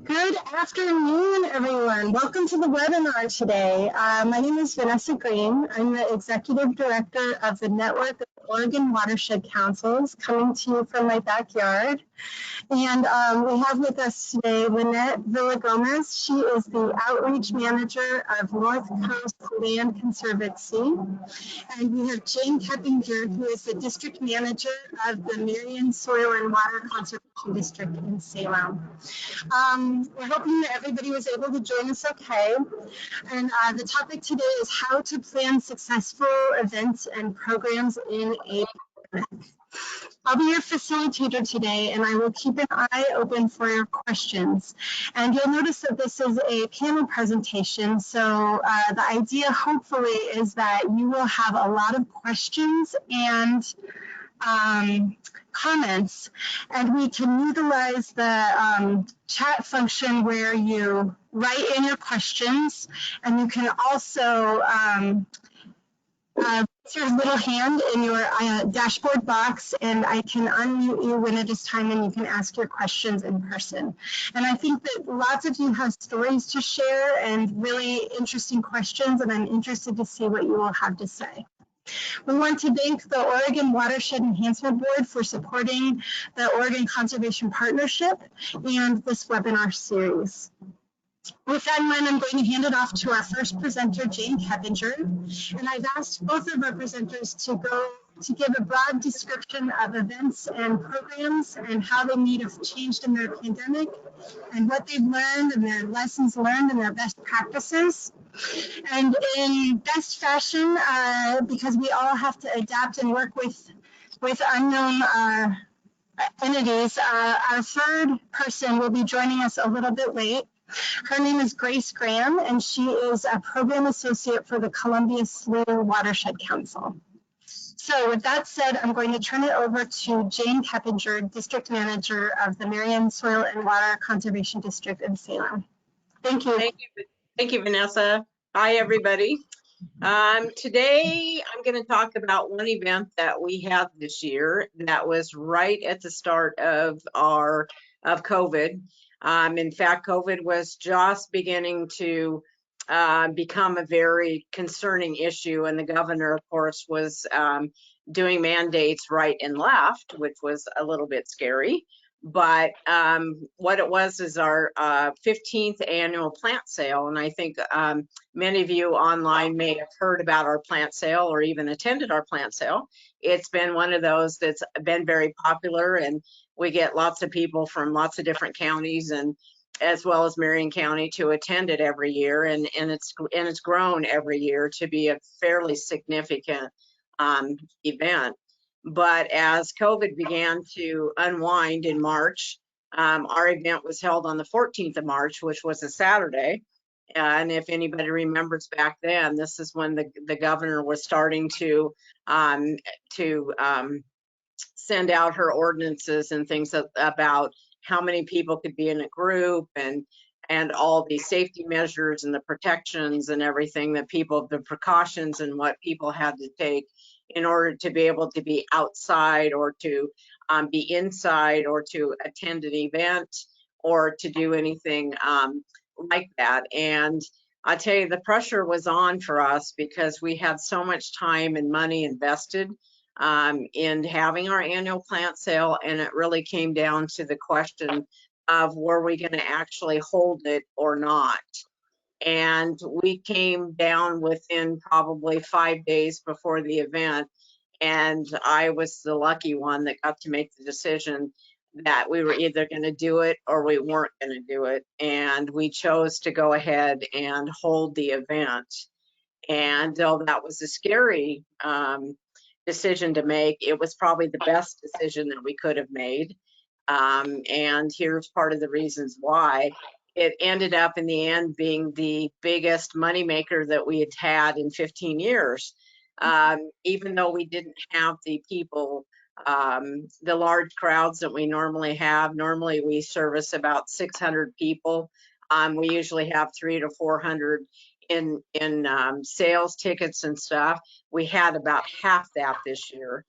Good afternoon, everyone. Welcome to the webinar today. My name is Vanessa Green. I'm the Executive Director of the Network of Oregon Watershed Councils, coming to you from my backyard. And we have with us today Lynette Villagomez. She is the Outreach Manager of North Coast Land Conservancy. And we have Jane Keppinger, who is the District Manager of the Marion Soil and Water Conservation District in Salem. We're hoping that everybody was able to join us okay. And the topic today is how to plan successful events and programs in a pandemic. I'll be your facilitator today, and I will keep an eye open for your questions. And you'll notice that this is a panel presentation, so the idea hopefully is that you will have a lot of questions and comments, and we can utilize the chat function where you write in your questions, and you can also put your little hand in your dashboard box, and I can unmute you when it is time, and you can ask your questions in person. And I think that lots of you have stories to share and really interesting questions, and I'm interested to see what you will have to say. We want to thank the Oregon Watershed Enhancement Board for supporting the Oregon Conservation Partnership and this webinar series. With that in mind, I'm going to hand it off to our first presenter, Jane Keppinger, and I've asked both of our presenters to give a broad description of events and programs and how they may have changed in their pandemic and what they've learned and their lessons learned and their best practices. And in best fashion, because we all have to adapt and work with unknown entities, our third person will be joining us a little bit late. Her name is Grace Graham, and she is a program associate for the Columbia Slough Watershed Council. So with that said, I'm going to turn it over to Jane Keppinger, District Manager of the Marion Soil and Water Conservation District in Salem. Thank you. Thank you, Vanessa. Hi, everybody. Today, I'm going to talk about one event that we had this year that was right at the start of COVID. In fact, COVID was just beginning to become a very concerning issue, and the governor, of course, was doing mandates right and left, which was a little bit scary. But what it was is our 15th annual plant sale, and I think many of you online may have heard about our plant sale or even attended our plant sale. It's been one of those that's been very popular, and we get lots of people from lots of different counties and as well as Marion County to attend it every year, and it's grown every year to be a fairly significant event. But as COVID began to unwind in March, our event was held on the 14th of March, which was a Saturday. And if anybody remembers back then, this is when the governor was starting to send out her ordinances and things about how many people could be in a group and all the safety measures and the protections and everything that the precautions and what people had to take in order to be able to be outside or to be inside or to attend an event or to do anything like that. And I tell you, the pressure was on for us because we had so much time and money invested in having our annual plant sale, and it really came down to the question of were we going to actually hold it or not. And we came down within probably 5 days before the event, and I was the lucky one that got to make the decision that we were either going to do it or we weren't going to do it. And we chose to go ahead and hold the event. And though that was a scary decision to make, it was probably the best decision that we could have made. And here's part of the reasons why. It ended up in the end being the biggest moneymaker that we had had in 15 years. Even though we didn't have the people, the large crowds that we normally have. Normally we service about 600 people. We usually have 300 to 400 in sales tickets and stuff. We had about half that this year.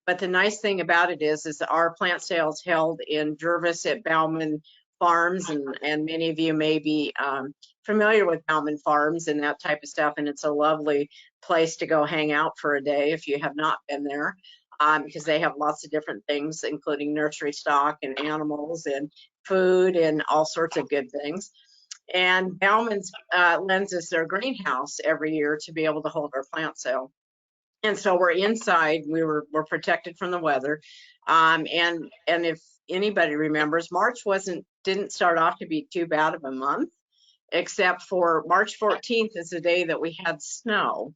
But the nice thing about it is our plant sales held in Jervis at Bauman farms, and many of you may be familiar with Bauman Farms and that type of stuff, and it's a lovely place to go hang out for a day if you have not been there, because they have lots of different things, including nursery stock and animals and food and all sorts of good things. And Bauman's lends us their greenhouse every year to be able to hold our plant sale. And so we're inside, we're protected from the weather. And if anybody remembers, March didn't start off to be too bad of a month, except for March 14th is the day that we had snow.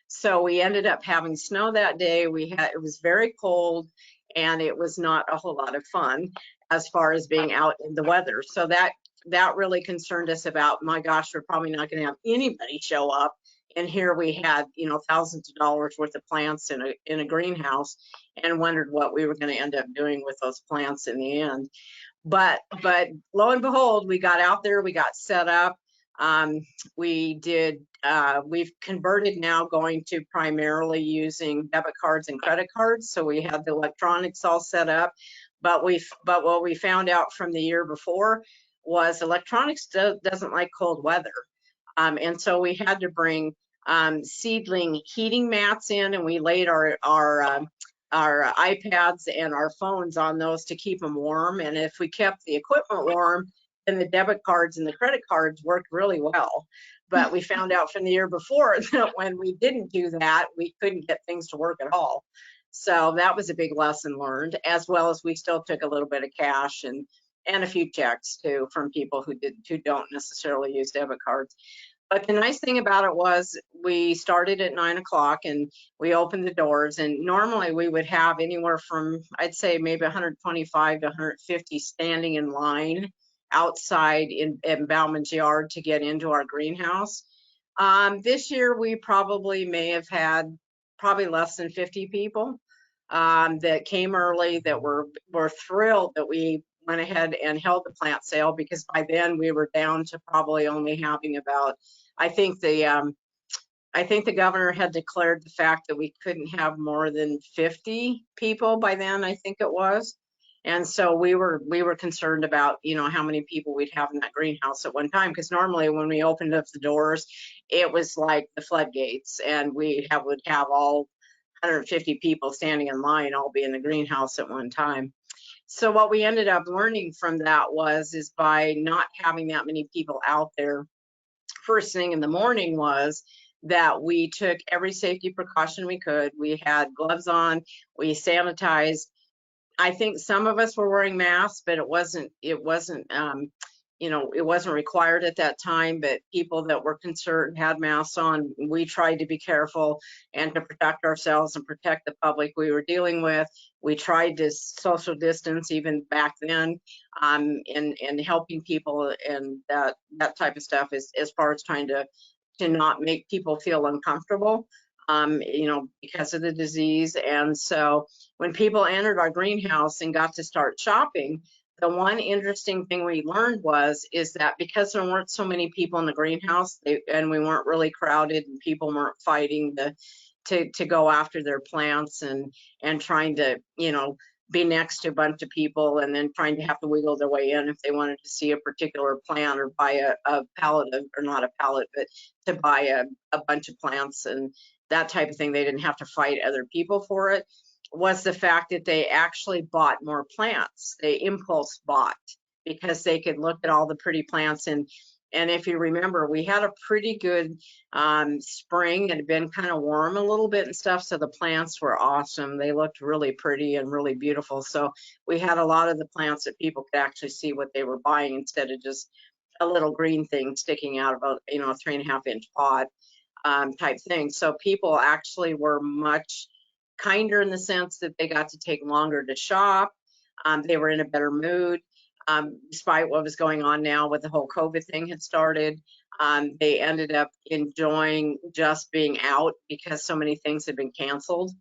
So we ended up having snow that day. It was very cold, and it was not a whole lot of fun as far as being out in the weather. So that really concerned us about, my gosh, we're probably not going to have anybody show up. And here we had, thousands of dollars worth of plants in a greenhouse, and wondered what we were going to end up doing with those plants in the end. But lo and behold, we got out there, we got set up. We've converted now, going to primarily using debit cards and credit cards. So we have the electronics all set up. But what we found out from the year before was electronics doesn't like cold weather. And so we had to bring seedling heating mats in, and we laid our iPads and our phones on those to keep them warm. And if we kept the equipment warm, then the debit cards and the credit cards worked really well. But we found out from the year before that when we didn't do that, we couldn't get things to work at all. So that was a big lesson learned, as well as we still took a little bit of cash and a few checks too from people who don't necessarily use debit cards. But the nice thing about it was we started at 9 o'clock and we opened the doors, and normally we would have anywhere from, I'd say, maybe 125 to 150 standing in line outside in Bauman's yard to get into our greenhouse. This year we probably may have had less than 50 people that came early, that were thrilled that we went ahead and held the plant sale, because by then we were down to probably only having about, I think the governor had declared the fact that we couldn't have more than 50 people by then, I think it was. And so we were concerned about, how many people we'd have in that greenhouse at one time, because normally when we opened up the doors, it was like the floodgates, and we would have all 150 people standing in line all be in the greenhouse at one time. So what we ended up learning from that is by not having that many people out there first thing in the morning, was that we took every safety precaution we could. We had gloves on, we sanitized. I think some of us were wearing masks, but it wasn't required at that time. But people that were concerned had masks on. We tried to be careful and to protect ourselves and protect the public we were dealing with. We tried to social distance even back then, and helping people and that type of stuff, as far as trying to not make people feel uncomfortable, because of the disease. And so when people entered our greenhouse and got to start shopping, the one interesting thing we learned is that because there weren't so many people in the greenhouse, and we weren't really crowded, and people weren't fighting to go after their plants and trying to, be next to a bunch of people, and then trying to have to wiggle their way in if they wanted to see a particular plant or buy a pallet of, or not a pallet, but to buy a bunch of plants and that type of thing. They didn't have to fight other people for it. Was the fact that they actually bought more plants. They impulse bought, because they could look at all the pretty plants. And if you remember, we had a pretty good spring. It had been kind of warm a little bit and stuff, so the plants were awesome. They looked really pretty and really beautiful. So we had a lot of the plants that people could actually see what they were buying, instead of just a little green thing sticking out of a 3.5-inch pot type thing. So people actually were much kinder, in the sense that they got to take longer to shop. They were in a better mood. Despite what was going on now with the whole COVID thing had started, they ended up enjoying just being out, because so many things had been canceled.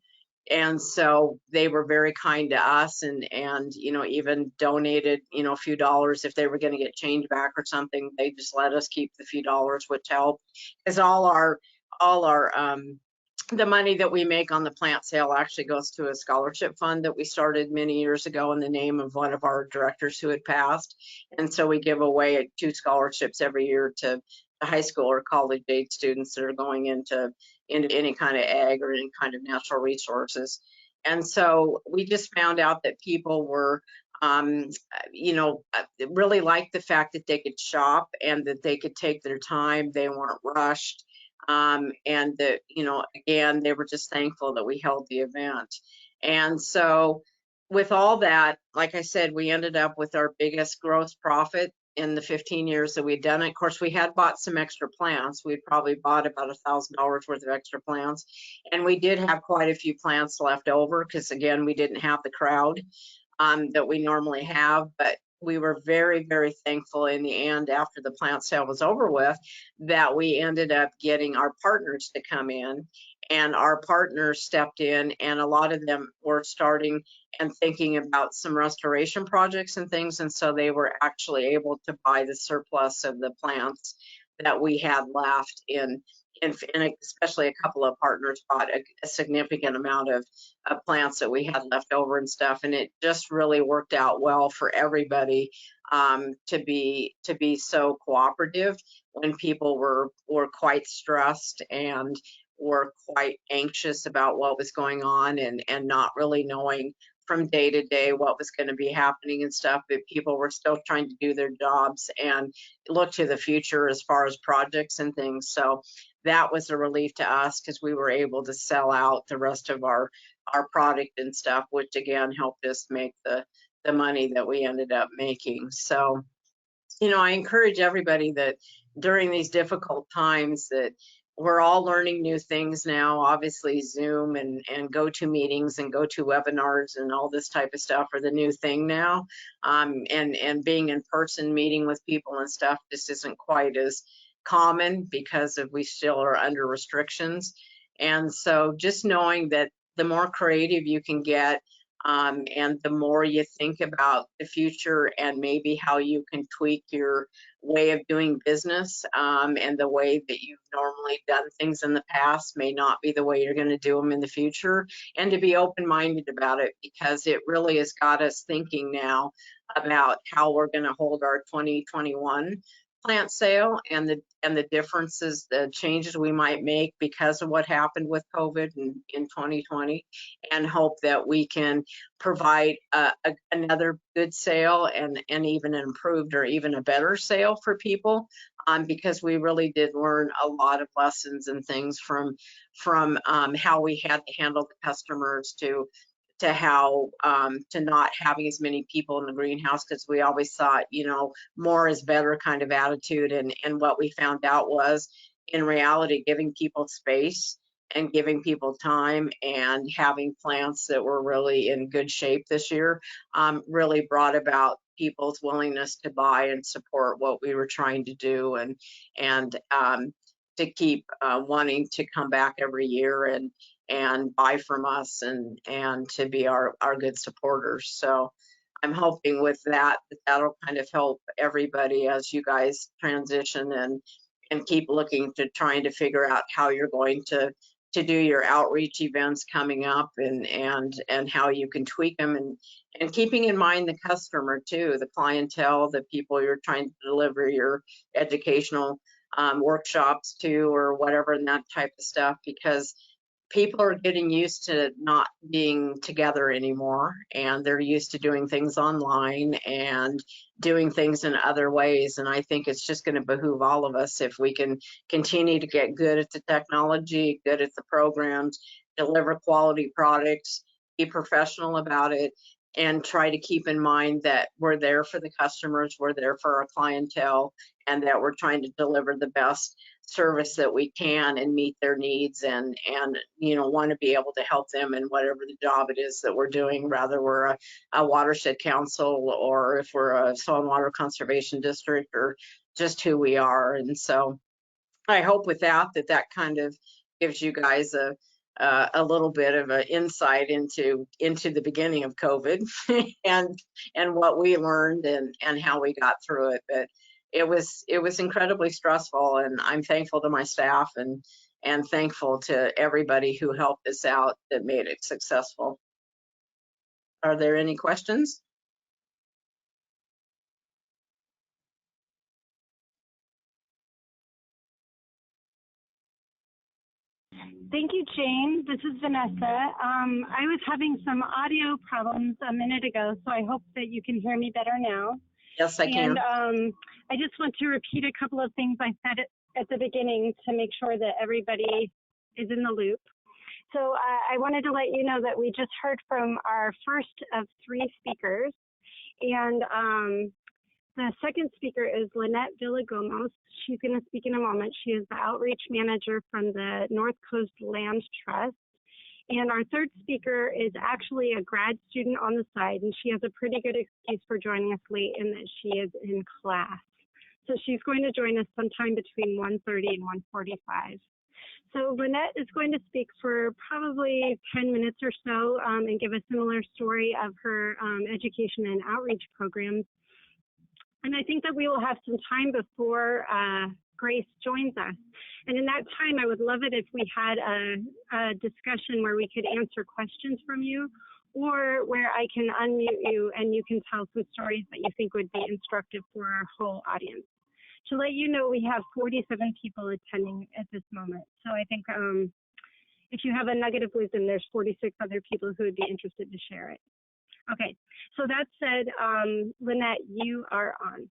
And so they were very kind to us, and even donated, a few dollars if they were going to get change back or something. They just let us keep the few dollars, which helped, because all our the money that we make on the plant sale actually goes to a scholarship fund that we started many years ago in the name of one of our directors who had passed. And so we give away 2 scholarships every year to high school or college age students that are going into any kind of ag or any kind of natural resources. And so we just found out that people were, really liked the fact that they could shop and that they could take their time. They weren't rushed. And that, again, they were just thankful that we held the event. And so with all that, like I said, we ended up with our biggest gross profit in the 15 years that we'd done it. Of course, we had bought some extra plants. We'd probably bought about $1,000 worth of extra plants. And we did have quite a few plants left over because, again, we didn't have the crowd that we normally have. But we were very, very thankful in the end, after the plant sale was over with, that we ended up getting our partners to come in. And our partners stepped in, and a lot of them were starting and thinking about some restoration projects and things. And so they were actually able to buy the surplus of the plants that we had left and especially a couple of partners bought a significant amount of plants that we had left over and stuff. And it just really worked out well for everybody to be so cooperative when people were quite stressed and were quite anxious about what was going on and not really knowing from day to day what was going to be happening and stuff. But people were still trying to do their jobs and look to the future as far as projects and things. So that was a relief to us because we were able to sell out the rest of our product and stuff, which again helped us make the money that we ended up making. So, I encourage everybody that during these difficult times that we're all learning new things now. Obviously, Zoom and go-to meetings and go-to webinars and all this type of stuff are the new thing now. And being in person, meeting with people and stuff just isn't quite as common because we still are under restrictions. And so just knowing that the more creative you can get, and the more you think about the future and maybe how you can tweak your way of doing business, and the way that you've normally done things in the past may not be the way you're going to do them in the future, and to be open-minded about it, because it really has got us thinking now about how we're going to hold our 2021 plant sale and the differences, the changes we might make because of what happened with COVID in 2020, and hope that we can provide another good sale and even an improved or even a better sale for people, because we really did learn a lot of lessons and things from how we had to handle the customers to how to not having as many people in the greenhouse, because we always thought, more is better kind of attitude. And what we found out was, in reality, giving people space and giving people time and having plants that were really in good shape this year really brought about people's willingness to buy and support what we were trying to do, and to keep wanting to come back every year and buy from us and to be our good supporters. So I'm hoping with that'll kind of help everybody as you guys transition and keep looking to trying to figure out how you're going to do your outreach events coming up, and how you can tweak them, and keeping in mind the customer too, the clientele, the people you're trying to deliver your educational workshops to or whatever, and that type of stuff, because people are getting used to not being together anymore, and they're used to doing things online and doing things in other ways. And I think it's just going to behoove all of us if we can continue to get good at the technology, good at the programs, deliver quality products, be professional about it, and try to keep in mind that we're there for the customers, we're there for our clientele, and that we're trying to deliver the best service that we can and meet their needs, and want to be able to help them in whatever the job it is that we're doing, rather we're a watershed council or if we're a soil and water conservation district, or just who we are. And so I hope with that kind of gives you guys a little bit of an insight into the beginning of COVID and what we learned and how we got through it. But it was incredibly stressful, and I'm thankful to my staff and and thankful to everybody who helped us out that made it successful. Are there any questions? Thank you, Jane. This is Vanessa. I was having some audio problems a minute ago, so I hope that you can hear me better now. Yes, I can. And I just want to repeat a couple of things I said at the beginning to make sure that everybody is in the loop. So I wanted to let you know that we just heard from our first of 3 speakers. And the second speaker is Lynette Villagomos. She's going to speak in a moment. She is the outreach manager from the North Coast Land Trust. And our third speaker is actually a grad student on the side, and she has a pretty good excuse for joining us late in that she is in class. So she's going to join us sometime between 1:30 and 1:45. So Lynette is going to speak for probably 10 minutes or so and give a similar story of her education and outreach programs. And I think that we will have some time before Grace joins us. And in that time, I would love it if we had a discussion where we could answer questions from you, or where I can unmute you and you can tell some stories that you think would be instructive for our whole audience. To let you know, we have 47 people attending at this moment. So I think if you have a nugget of wisdom, there's 46 other people who would be interested to share it. Okay, so that said, Lynette, you are on.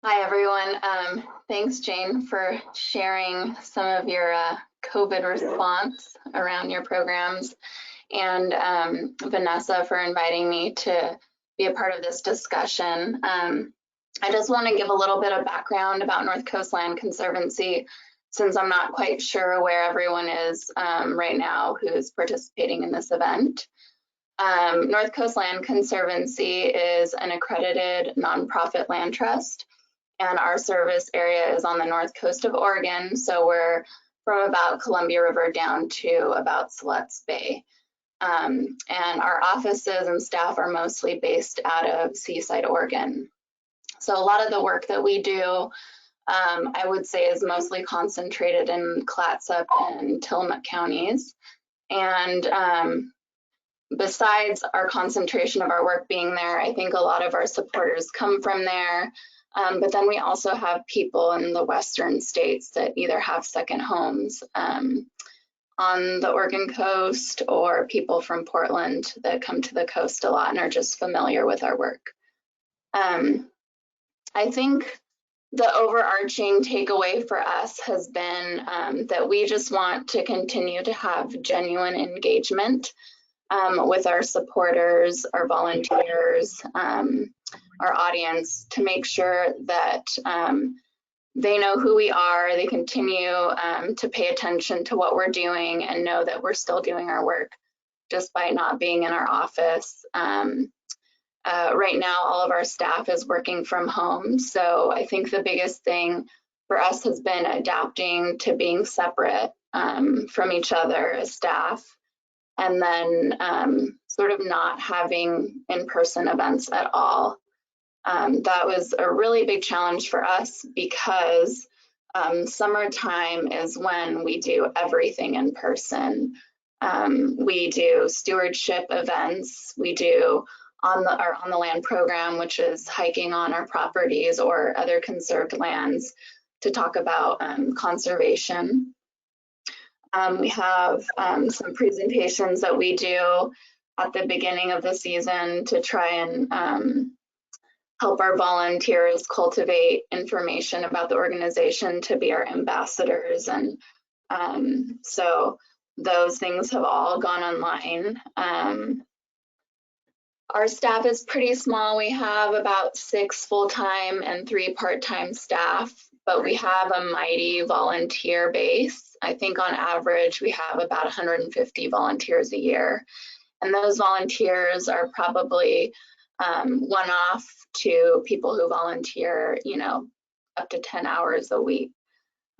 Hi, everyone. Thanks, Jane, for sharing some of your COVID response around your programs, and Vanessa for inviting me to be a part of this discussion. I just want to give a little bit of background about North Coast Land Conservancy, since I'm not quite sure where everyone is right now who's participating in this event. North Coast Land Conservancy is an accredited nonprofit land trust, and our service area is on the north coast of Oregon. So we're from about Columbia River down to about Siletz Bay. And our offices and staff are mostly based out of Seaside, Oregon. So a lot of the work that we do, I would say, is mostly concentrated in Clatsop and Tillamook counties. And besides our concentration of our work being there, I think a lot of our supporters come from there. But then we also have people in the western states that either have second homes on the Oregon coast, or people from Portland that come to the coast a lot and are just familiar with our work. I think the overarching takeaway for us has been that we just want to continue to have genuine engagement with our supporters, our volunteers, our audience, to make sure that they know who we are, they continue to pay attention to what we're doing and know that we're still doing our work just by not being in our office. Right now, all of our staff is working from home. So I think the biggest thing for us has been adapting to being separate from each other as staff, and then sort of not having in-person events at all. That was a really big challenge for us, because summertime is when we do everything in person. We do stewardship events, we do on the land program, which is hiking on our properties or other conserved lands to talk about conservation. We have some presentations that we do at the beginning of the season to try and help our volunteers cultivate information about the organization to be our ambassadors. And so those things have all gone online. Our staff is pretty small. We have about 6 full-time and 3 part-time staff, but we have a mighty volunteer base. I think on average, we have about 150 volunteers a year. And those volunteers are probably one-off to people who volunteer, up to 10 hours a week.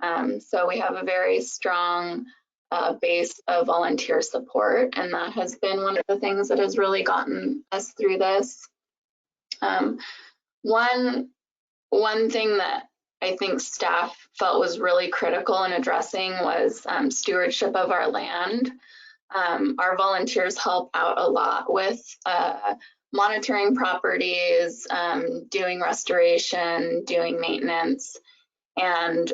So we have a very strong base of volunteer support, and that has been one of the things that has really gotten us through this. One thing that I think staff felt was really critical in addressing was stewardship of our land. Our volunteers help out a lot with monitoring properties, doing restoration, doing maintenance, and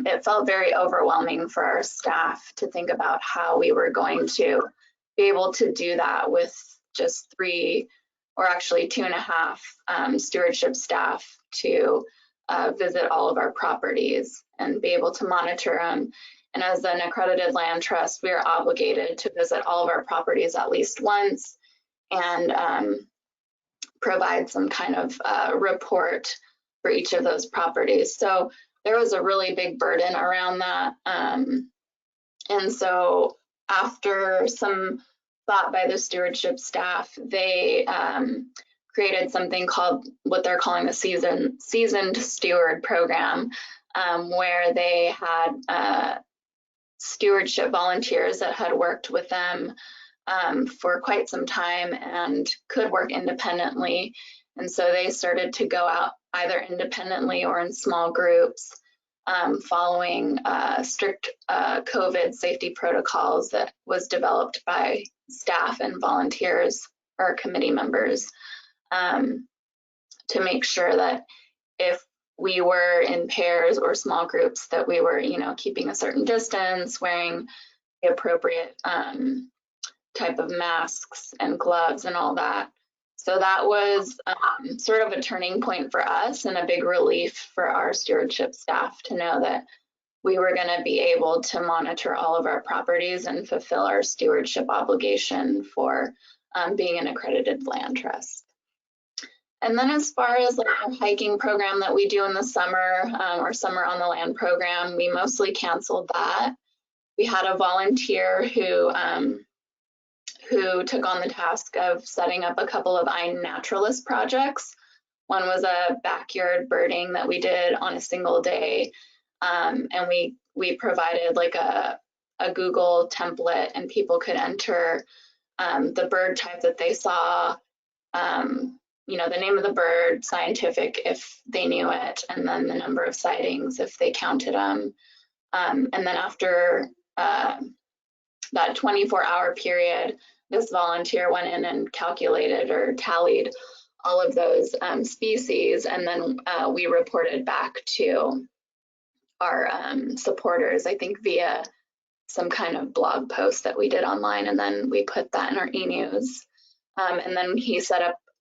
it felt very overwhelming for our staff to think about how we were going to be able to do that with just 3, or actually 2.5 stewardship staff to visit all of our properties and be able to monitor them. And as an accredited land trust, we are obligated to visit all of our properties at least once and provide some kind of report for each of those properties. So there was a really big burden around that. And so after some thought by the stewardship staff, they created something called what they're calling the seasoned steward program, where they had stewardship volunteers that had worked with them for quite some time and could work independently. And so they started to go out either independently or in small groups, following strict COVID safety protocols that was developed by staff and volunteers or committee members, to make sure that if we were in pairs or small groups, that we were, keeping a certain distance, wearing the appropriate type of masks and gloves and all that. So that was sort of a turning point for us and a big relief for our stewardship staff to know that we were going to be able to monitor all of our properties and fulfill our stewardship obligation for being an accredited land trust. And then as far as like our hiking program that we do in the summer, or Summer on the Land program, we mostly canceled that. We had a volunteer who took on the task of setting up a couple of iNaturalist projects. One was a backyard birding that we did on a single day. And we provided like a Google template, and people could enter the bird type that they saw, the name of the bird, scientific if they knew it, and then the number of sightings if they counted them. And then after that 24-hour period, this volunteer went in and calculated or tallied all of those species, and then we reported back to our supporters, I think via some kind of blog post that we did online, and then we put that in our e-news. And then he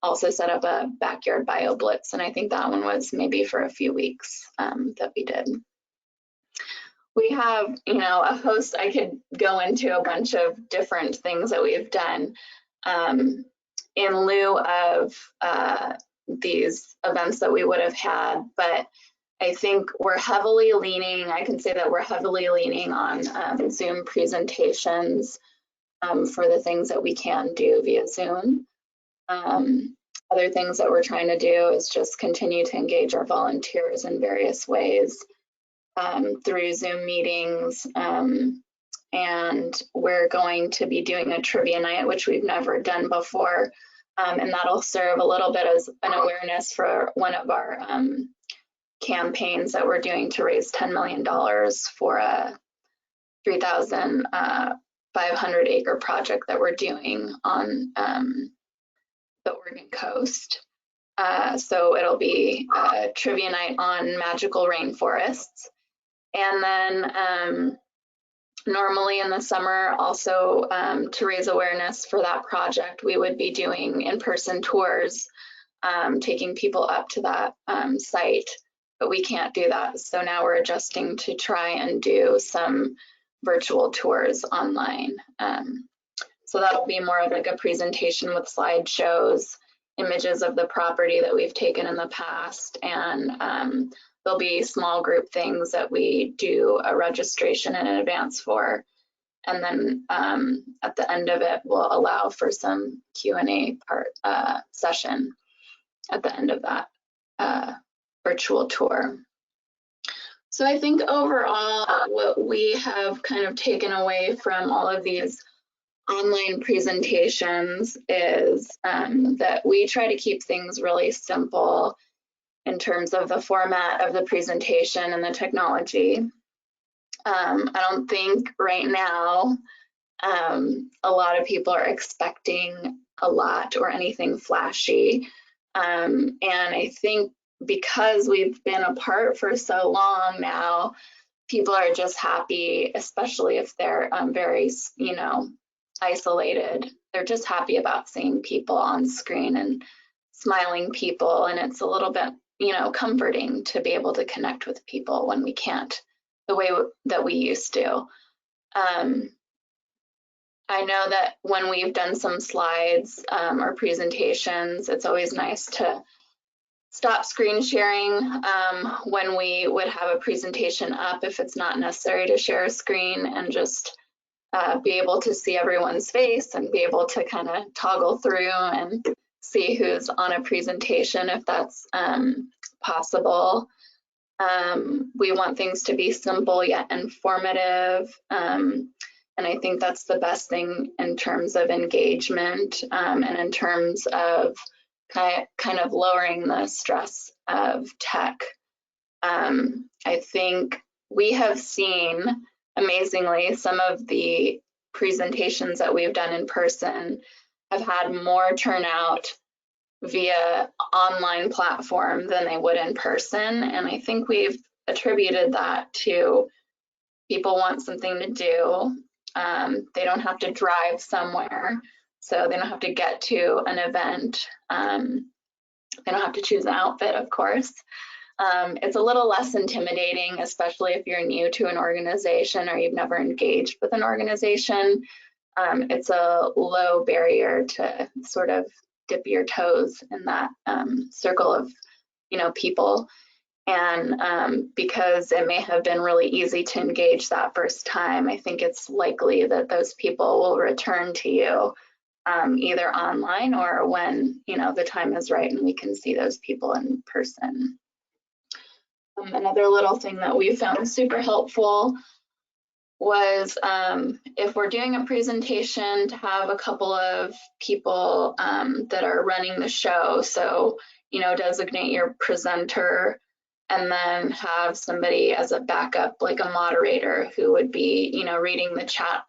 also set up a backyard bio blitz, and I think that one was maybe for a few weeks that we did. We have, a host. I could go into a bunch of different things that we've done in lieu of these events that we would have had, but I think we're heavily leaning, I can say that we're heavily leaning on Zoom presentations for the things that we can do via Zoom. Other things that we're trying to do is just continue to engage our volunteers in various ways through Zoom meetings. And we're going to be doing a trivia night, which we've never done before. And that'll serve a little bit as an awareness for one of our campaigns that we're doing to raise $10 million for a 3,500 acre project that we're doing on the Oregon coast. So it'll be a trivia night on magical rainforests. And then normally in the summer, also to raise awareness for that project, we would be doing in-person tours, taking people up to that site, but we can't do that. So now we're adjusting to try and do some virtual tours online. So that'll be more of like a presentation with slideshows, images of the property that we've taken in the past, and there'll be small group things that we do a registration in advance for. And then at the end of it, we'll allow for some Q&A session at the end of that virtual tour. So I think overall, what we have kind of taken away from all of these online presentations is that we try to keep things really simple in terms of the format of the presentation and the technology. I don't think right now a lot of people are expecting a lot or anything flashy. And I think because we've been apart for so long now, people are just happy, especially if they're very, you know, isolated. They're just happy about seeing people on screen and smiling people. And it's a little bit, you know, comforting to be able to connect with people when we can't the way that we used to. I know that when we've done some slides or presentations, it's always nice to stop screen sharing when we would have a presentation up, if it's not necessary to share a screen, and just be able to see everyone's face and be able to kind of toggle through and see who's on a presentation if that's possible. We want things to be simple yet informative. And I think that's the best thing in terms of engagement and in terms of kind of lowering the stress of tech. I think we have seen, amazingly, some of the presentations that we've done in person have had more turnout via online platform than they would in person. And I think we've attributed that to people want something to do. They don't have to drive somewhere, so they don't have to get to an event. They don't have to choose an outfit, of course. It's a little less intimidating, especially if you're new to an organization or you've never engaged with an organization. It's a low barrier to sort of dip your toes in that circle of, you know, people. And because it may have been really easy to engage that first time, I think it's likely that those people will return to you either online or when, you know, the time is right and we can see those people in person. Another little thing that we found super helpful was if we're doing a presentation, to have a couple of people that are running the show. So, you know, designate your presenter and then have somebody as a backup, like a moderator who would be, you know, reading the chat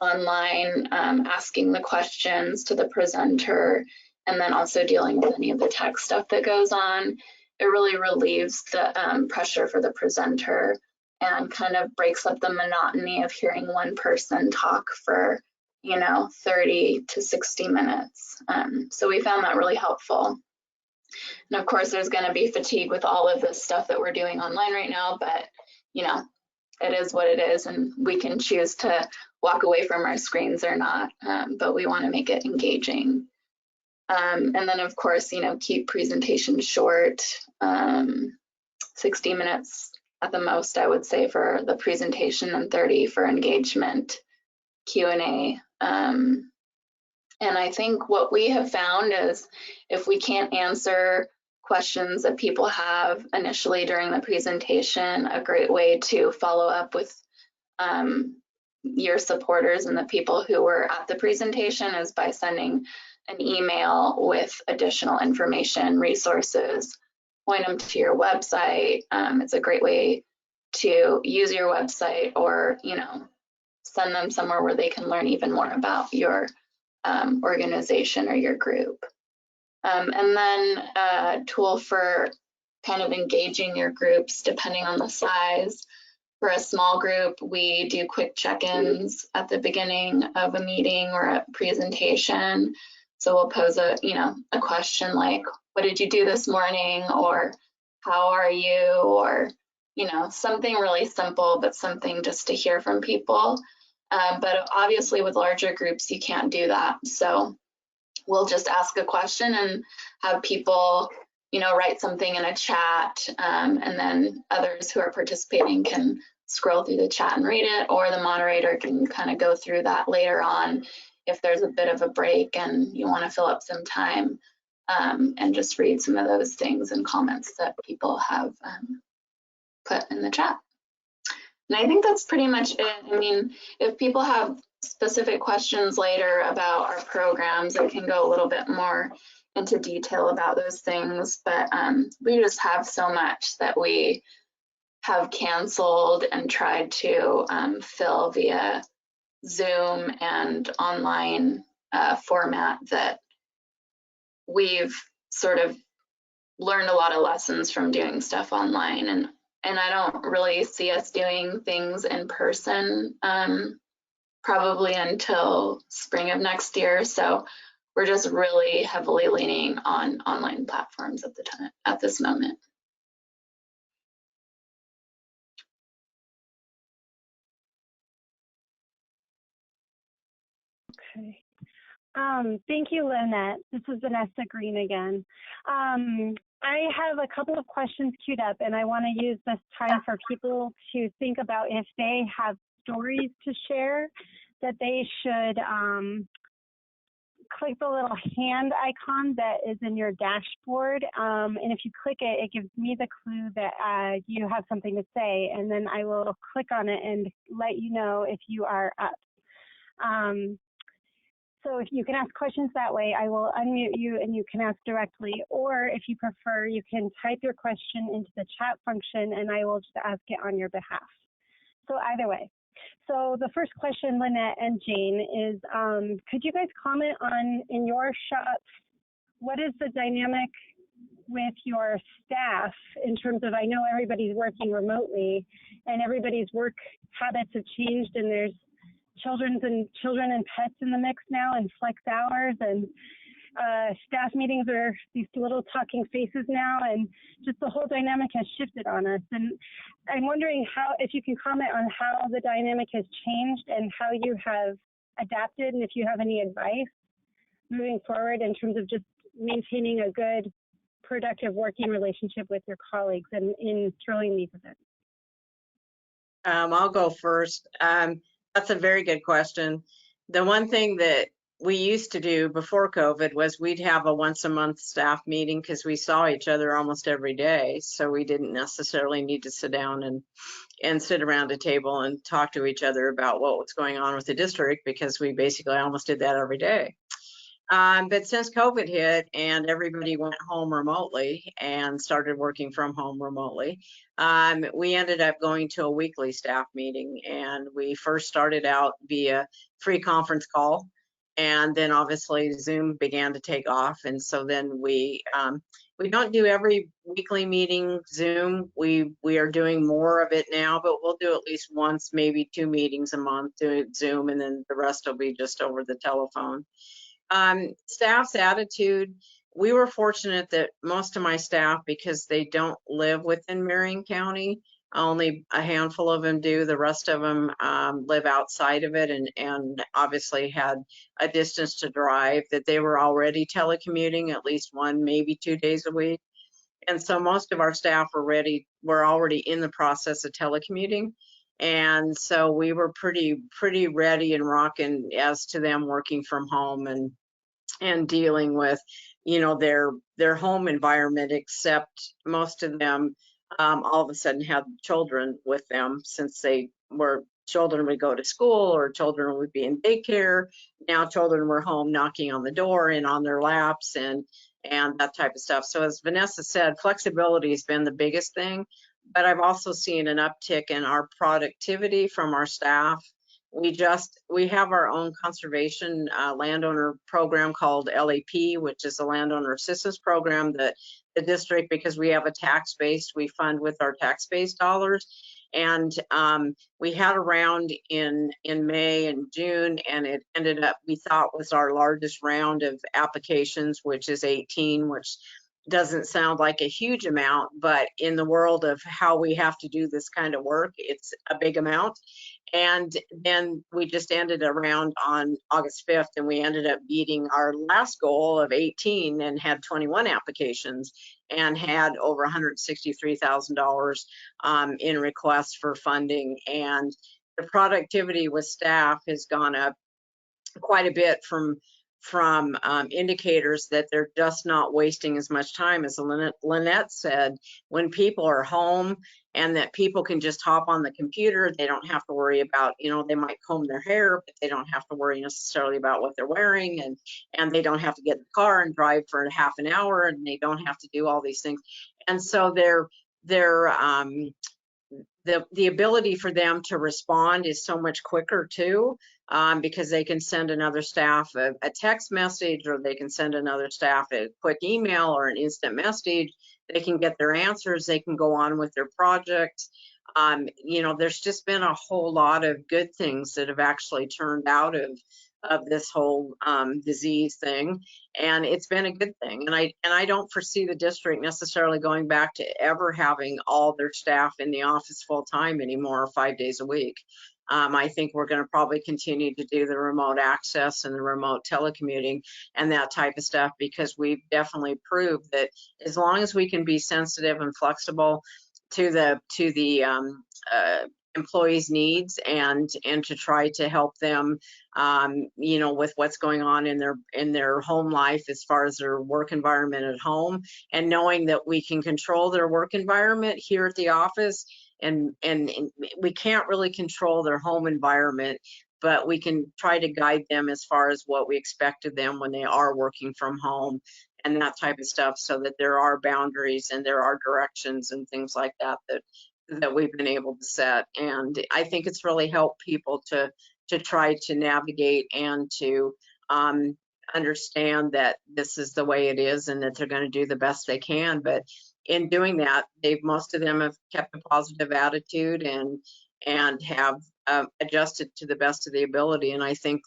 online, asking the questions to the presenter, and then also dealing with any of the tech stuff that goes on. It really relieves the pressure for the presenter and kind of breaks up the monotony of hearing one person talk for, you know, 30 to 60 minutes. So we found that really helpful. And of course, there's going to be fatigue with all of this stuff that we're doing online right now, but, you know, it is what it is, and we can choose to walk away from our screens or not, but we want to make it engaging. And then, of course, you know, keep presentations short, 60 minutes at the most, I would say, for the presentation, and 30 for engagement, Q&A. And I think what we have found is if we can't answer questions that people have initially during the presentation, a great way to follow up with your supporters and the people who were at the presentation is by sending an email with additional information, resources, point them to your website. It's a great way to use your website, or, you know, send them somewhere where they can learn even more about your organization or your group. And then a tool for kind of engaging your groups depending on the size. For a small group, we do quick check-ins at the beginning of a meeting or a presentation. So we'll pose a question like, what did you do this morning? Or how are you? Or, you know, something really simple, but something just to hear from people. But obviously with larger groups, you can't do that. So we'll just ask a question and have people, you know, write something in a chat, and then others who are participating can scroll through the chat and read it, or the moderator can kind of go through that later on if there's a bit of a break and you want to fill up some time, and just read some of those things and comments that people have put in the chat. And I think that's pretty much it. I mean, if people have specific questions later about our programs, I can go a little bit more into detail about those things, but we just have so much that we have canceled and tried to fill via Zoom and online format that we've sort of learned a lot of lessons from doing stuff online, and I don't really see us doing things in person probably until spring of next year. So we're just really heavily leaning on online platforms at this moment. Okay. Thank you, Lynette. This is Vanessa Green again. I have a couple of questions queued up, and I want to use this time for people to think about if they have stories to share, that they should click the little hand icon that is in your dashboard. And if you click it, it gives me the clue that you have something to say, and then I will click on it and let you know if you are up. So if you can ask questions that way, I will unmute you and you can ask directly. Or if you prefer, you can type your question into the chat function and I will just ask it on your behalf. So either way. So the first question, Lynette and Jane, is could you guys comment on, in your shops, what is the dynamic with your staff in terms of, I know everybody's working remotely and everybody's work habits have changed, and there's children and pets in the mix now, and flex hours, and staff meetings are these little talking faces now, and just the whole dynamic has shifted on us. And I'm wondering if you can comment on how the dynamic has changed and how you have adapted, and if you have any advice moving forward in terms of just maintaining a good, productive working relationship with your colleagues and in throwing these events. I'll go first. That's a very good question. The one thing that we used to do before COVID was we'd have a once a month staff meeting because we saw each other almost every day. So we didn't necessarily need to sit down and sit around a table and talk to each other about what was going on with the district, because we basically almost did that every day. But since COVID hit and everybody went home remotely and started working from home remotely, we ended up going to a weekly staff meeting. And we first started out via free conference call, and then obviously Zoom began to take off. And so then we don't do every weekly meeting Zoom. We are doing more of it now, but we'll do at least once, maybe 2 meetings a month doing Zoom, and then the rest will be just over the telephone. Staff's attitude, we were fortunate that most of my staff, because they don't live within Marion County, only a handful of them do. The rest of them live outside of it, and obviously had a distance to drive, that they were already telecommuting at least 1, maybe 2 days a week. And so most of our staff were already in the process of telecommuting. And so we were pretty ready and rocking as to them working from home and dealing with, their home environment, except most of them all of a sudden had children with them, since children would go to school or children would be in daycare. Now children were home knocking on the door and on their laps and that type of stuff. So as Vanessa said, flexibility has been the biggest thing. But I've also seen an uptick in our productivity from our staff. We have our own conservation landowner program called LAP, which is a landowner assistance program that the district, because we have a tax-based, we fund with our tax-based dollars. And we had a round in May and June, and it ended up, we thought, was our largest round of applications, which is 18, which doesn't sound like a huge amount, but in the world of how we have to do this kind of work, it's a big amount. And then we just ended a round on August 5th, and we ended up beating our last goal of 18 and had 21 applications and had over $163,000 in requests for funding. And the productivity with staff has gone up quite a bit from indicators that they're just not wasting as much time. As Lynette said, when people are home and that people can just hop on the computer, they don't have to worry about, you know, they might comb their hair, but they don't have to worry necessarily about what they're wearing, and they don't have to get in the car and drive for a half an hour, and they don't have to do all these things. And so the ability for them to respond is so much quicker too, because they can send another staff a text message, or they can send another staff a quick email or an instant message. They can get their answers, they can go on with their projects. You know, there's just been a whole lot of good things that have actually turned out of this whole disease thing, and it's been a good thing. And I don't foresee the district necessarily going back to ever having all their staff in the office full time anymore, 5 days a week. I think we're going to probably continue to do the remote access and the remote telecommuting and that type of stuff, because we've definitely proved that as long as we can be sensitive and flexible to the employees' needs and to try to help them, you know, with what's going on in their home life as far as their work environment at home, and knowing that we can control their work environment here at the office, and we can't really control their home environment, but we can try to guide them as far as what we expect of them when they are working from home and that type of stuff, so that there are boundaries and there are directions and things like that that we've been able to set. And I think it's really helped people to try to navigate and to understand that this is the way it is and that they're going to do the best they can. But in doing that, most of them have kept a positive attitude and have adjusted to the best of the ability. And I think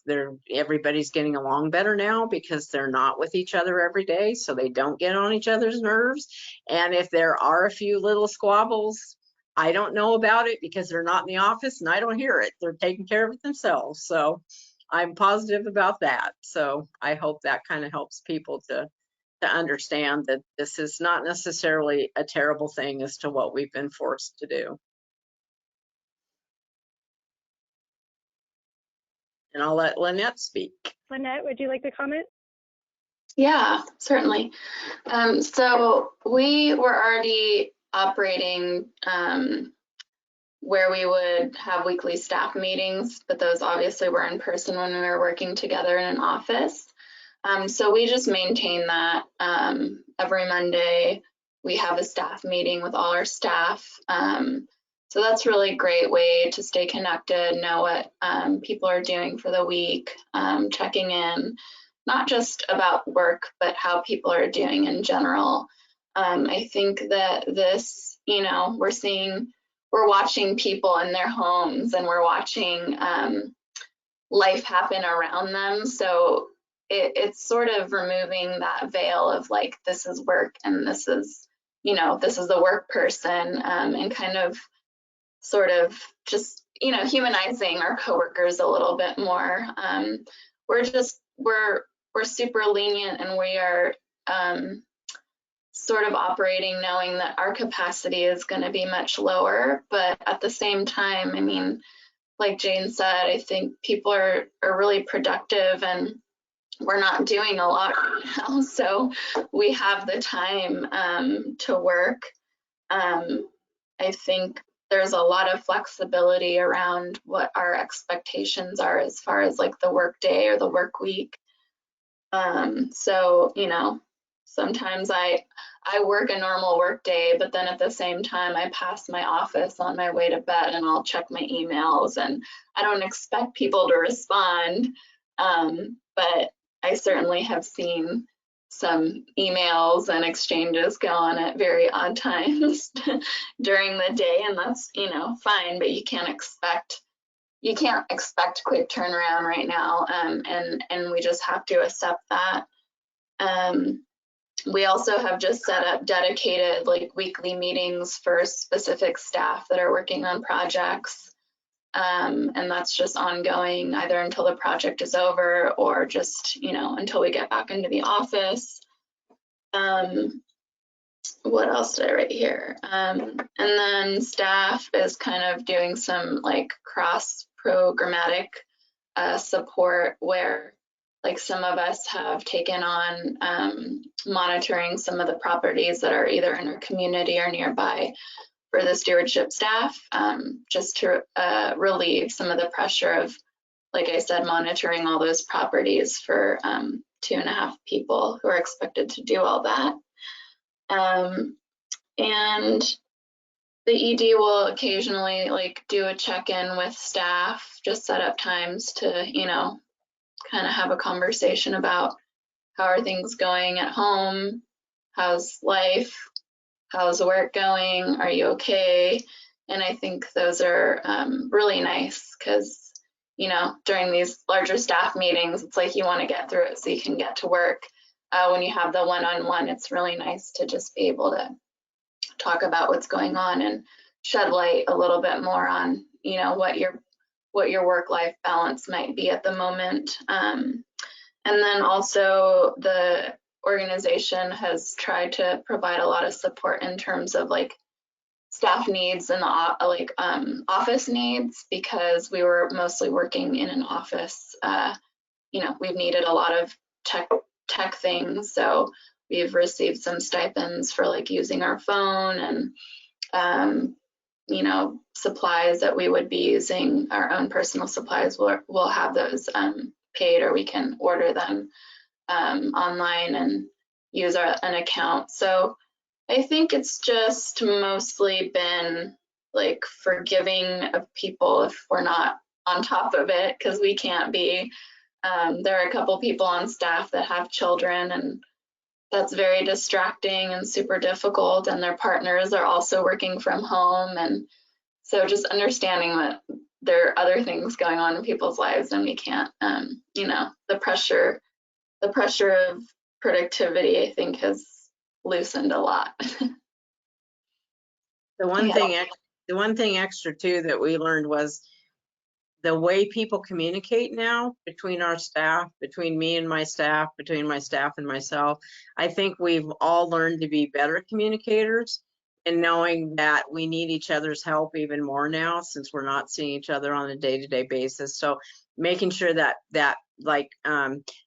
everybody's getting along better now, because they're not with each other every day, so they don't get on each other's nerves. And if there are a few little squabbles, I don't know about it because they're not in the office and I don't hear it. They're taking care of it themselves. So I'm positive about that. So I hope that kind of helps people to understand that this is not necessarily a terrible thing as to what we've been forced to do. And I'll let Lynette speak. Lynette, would you like to comment? Yeah, certainly. So we were already operating where we would have weekly staff meetings, but those obviously were in person when we were working together in an office. So we just maintain that every Monday. We have a staff meeting with all our staff. So that's really a great way to stay connected, know what people are doing for the week, checking in, not just about work, but how people are doing in general. I think that this, you know, we're watching people in their homes, and we're watching life happen around them. So it's sort of removing that veil of like, this is work and this is, you know, this is the work person, and kind of sort of just, you know, humanizing our coworkers a little bit more. We're super lenient, and we are sort of operating knowing that our capacity is going to be much lower. But at the same time, I mean, like Jane said, I think people are really productive, and we're not doing a lot right now. So we have the time to work. I think there's a lot of flexibility around what our expectations are as far as like the work day or the work week. So, you know, sometimes I work a normal work day, but then at the same time I pass my office on my way to bed and I'll check my emails, and I don't expect people to respond. But I certainly have seen some emails and exchanges go on at very odd times during the day, and that's, you know, fine, but you can't expect quick turnaround right now, and we just have to accept that. We also have just set up dedicated like weekly meetings for specific staff that are working on projects. And that's just ongoing, either until the project is over or just, you know, until we get back into the office. What else did I write here? And then staff is kind of doing some like cross programmatic support, where like some of us have taken on monitoring some of the properties that are either in our community or nearby for the stewardship staff, just to relieve some of the pressure of, like I said, monitoring all those properties for 2.5 people who are expected to do all that. And the ED will occasionally like do a check-in with staff, just set up times to, you know, kind of have a conversation about how are things going at home, how's life, how's work going, are you okay? And I think those are really nice because, you know, during these larger staff meetings, it's like you want to get through it so you can get to work. When you have the one-on-one, it's really nice to just be able to talk about what's going on and shed light a little bit more on, you know, what your work-life balance might be at the moment. And then also the organization has tried to provide a lot of support in terms of like staff needs and office needs, because we were mostly working in an office. You know, we've needed a lot of tech things, so we've received some stipends for like using our phone and you know, supplies that we would be using, our own personal supplies, we'll have those paid, or we can order them online and use an account. So I think it's just mostly been like forgiving of people if we're not on top of it, because we can't be. There are a couple people on staff that have children, and that's very distracting and super difficult, and their partners are also working from home. And so just understanding that there are other things going on in people's lives, and we can't, you know, the pressure of productivity, I think, has loosened a lot. The one thing extra too that we learned was the way people communicate now between our staff, between me and my staff, between my staff and myself. I think we've all learned to be better communicators, and knowing that we need each other's help even more now, since we're not seeing each other on a day-to-day basis. So making sure that like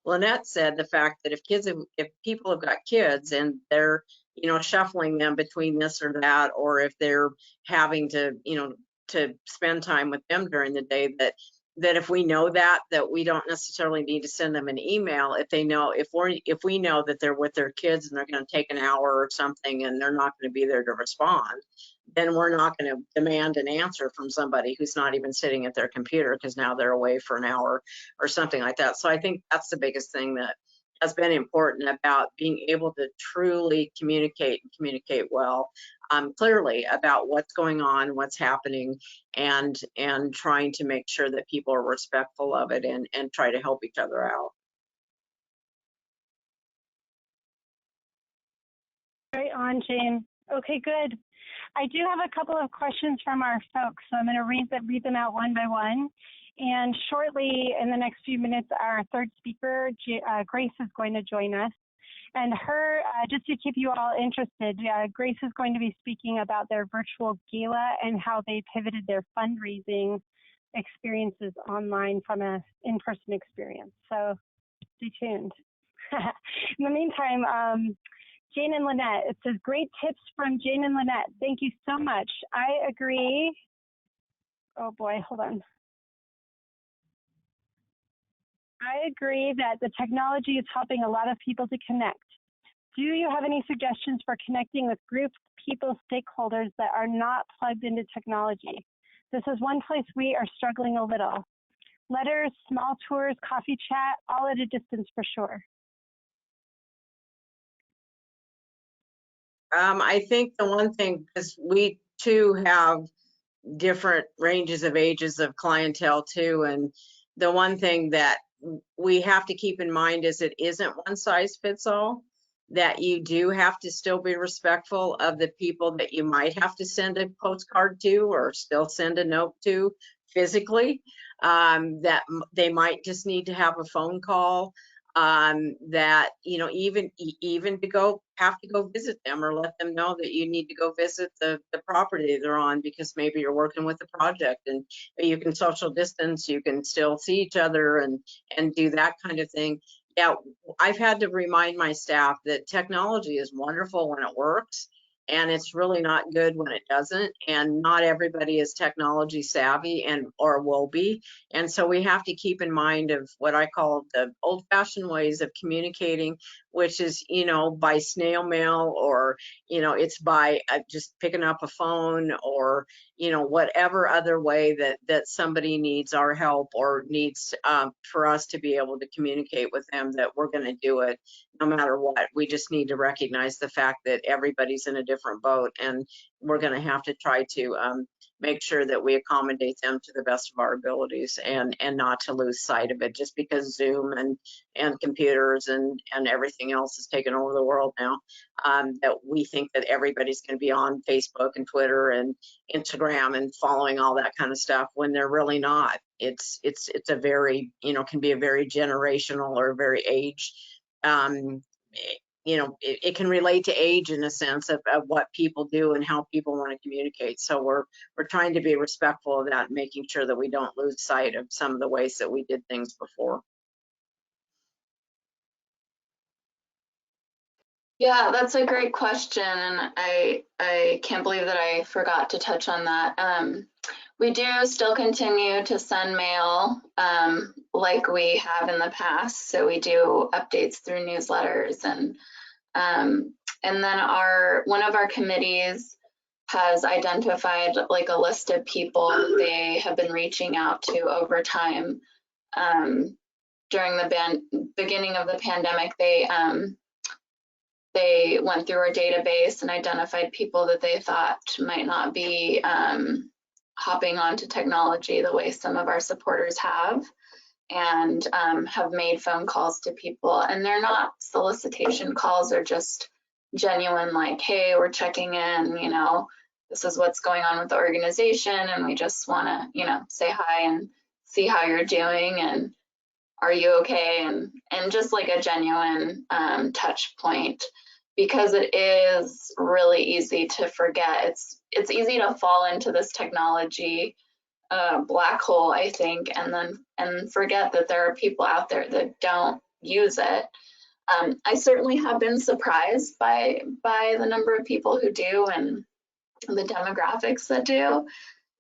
Lynette said, the fact that if people have got kids and they're, you know, shuffling them between this or that, or if they're having to, you know, to spend time with them during the day, that if we know that we don't necessarily need to send them an email. If they know, if we know that they're with their kids and they're going to take an hour or something and they're not going to be there to respond, then we're not going to demand an answer from somebody who's not even sitting at their computer because now they're away for an hour or something like that. So I think that's the biggest thing that has been important about being able to truly communicate well, clearly about what's going on, what's happening, and trying to make sure that people are respectful of it and try to help each other out. Right on, Jane. Okay, good. I do have a couple of questions from our folks, so I'm going to read them out one by one. And shortly, in the next few minutes, our third speaker, Grace, is going to join us. And her, just to keep you all interested, Grace is going to be speaking about their virtual gala and how they pivoted their fundraising experiences online from an in-person experience. So stay tuned. In the meantime, Jane and Lynette, it says, great tips from Jane and Lynette. Thank you so much. I agree. Oh boy, hold on. I agree that the technology is helping a lot of people to connect. Do you have any suggestions for connecting with groups, people, stakeholders that are not plugged into technology? This is one place we are struggling a little. Letters, small tours, coffee chat, all at a distance for sure. I think the one thing, because we too have different ranges of ages of clientele too, and the one thing that we have to keep in mind is it isn't one size fits all, that you do have to still be respectful of the people that you might have to send a postcard to or still send a note to physically, that they might just need to have a phone call. that, you know, even to have to go visit them, or let them know that you need to go visit the property they're on, because maybe you're working with the project and you can social distance, you can still see each other and do that kind of thing. Yeah, I've had to remind my staff that technology is wonderful when it works, and it's really not good when it doesn't. And not everybody is technology savvy or will be. And so we have to keep in mind of what I call the old-fashioned ways of communicating, which is, you know, by snail mail, or, you know, it's by just picking up a phone, or, you know, whatever other way that somebody needs our help, or needs for us to be able to communicate with them, that we're going to do it no matter what. We just need to recognize the fact that everybody's in a different boat, and we're going to have to try to make sure that we accommodate them to the best of our abilities, and not to lose sight of it just because Zoom and computers and everything else is taking over the world now, that we think that everybody's going to be on Facebook and Twitter and Instagram and following all that kind of stuff, when they're really not. It's a very, you know, can be a very generational or very age, you know, it can relate to age in a sense of what people do and how people want to communicate. So we're trying to be respectful of that, making sure that we don't lose sight of some of the ways that we did things before. Yeah, that's a great question, and I can't believe that I forgot to touch on that. We do still continue to send mail like we have in the past. So we do updates through newsletters, and then one of our committees has identified like a list of people they have been reaching out to over time. During the beginning of the pandemic, they went through our database and identified people that they thought might not be hopping onto technology the way some of our supporters have, and have made phone calls to people. And they're not solicitation calls, they're just genuine, like, hey, we're checking in, you know, this is what's going on with the organization, and we just want to, you know, say hi and see how you're doing, and are you okay, and just like a genuine touch point, because it is really easy to forget. It's easy to fall into this technology black hole, I think, and forget that there are people out there that don't use it. I certainly have been surprised by the number of people who do, and the demographics that do.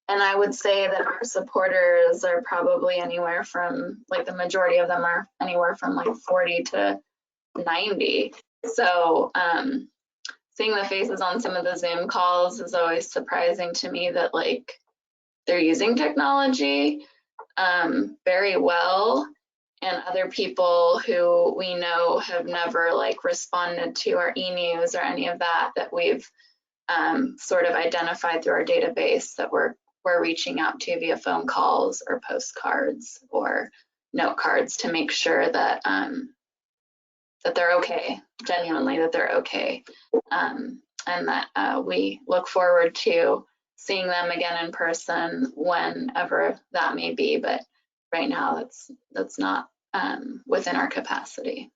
And I would say that our supporters are probably anywhere from, like, the majority of them are anywhere from like 40 to 90. So seeing the faces on some of the Zoom calls is always surprising to me, that like they're using technology very well, and other people who we know have never like responded to our e-news or any of that we've sort of identified through our database, that we're reaching out to via phone calls or postcards or note cards, to make sure that that they're okay, genuinely that they're okay, and that we look forward to seeing them again in person whenever that may be. But right now that's not within our capacity.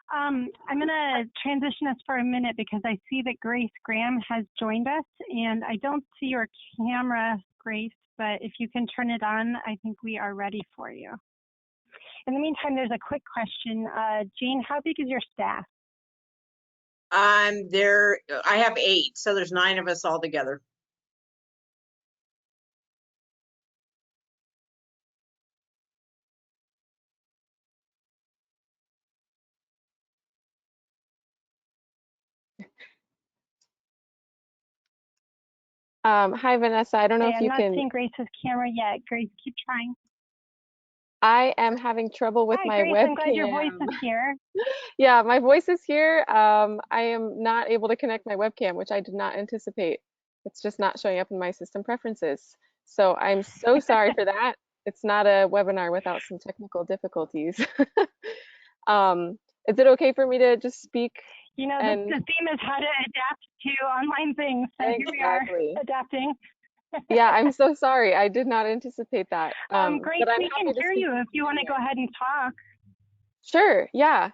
I'm going to transition us for a minute, because I see that Grace Graham has joined us, and I don't see your camera, Grace, but if you can turn it on, I think we are ready for you. In the meantime, there's a quick question. Jane, how big is your staff? I have 8, so there's 9 of us all together. Hi, Vanessa. I don't know if you I'm can. not seeing Grace's camera yet. Grace, keep trying. I am having trouble with Hi, my Grace, webcam. I'm glad your voice is here. Yeah, my voice is here. I am not able to connect my webcam, which I did not anticipate. It's just not showing up in my system preferences. So I'm so sorry for that. It's not a webinar without some technical difficulties. Is it okay for me to just speak? You know, the theme is how to adapt to online things. So here we are, adapting. Yeah, I'm so sorry. I did not anticipate that. Grace, But I'm we can happy to hear speak. you if you want to go ahead and talk. Sure, yeah.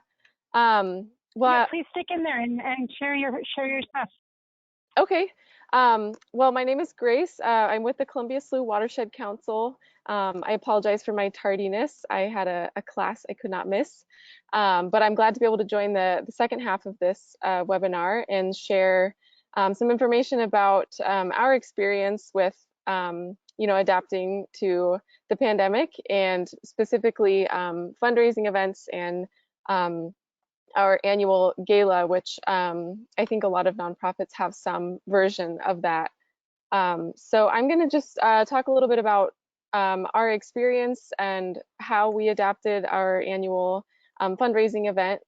Yeah, Well, please stick in there and share your stuff. okay. Well, my name is Grace. I'm with the Columbia Slough Watershed Council. I apologize for my tardiness. I had a class I could not miss. But I'm glad to be able to join the second half of this webinar and share some information about our experience with adapting to the pandemic, and specifically fundraising events and um, our annual gala, which I think a lot of nonprofits have some version of that. So I'm going to just talk a little bit about our experience and how we adapted our annual fundraising event,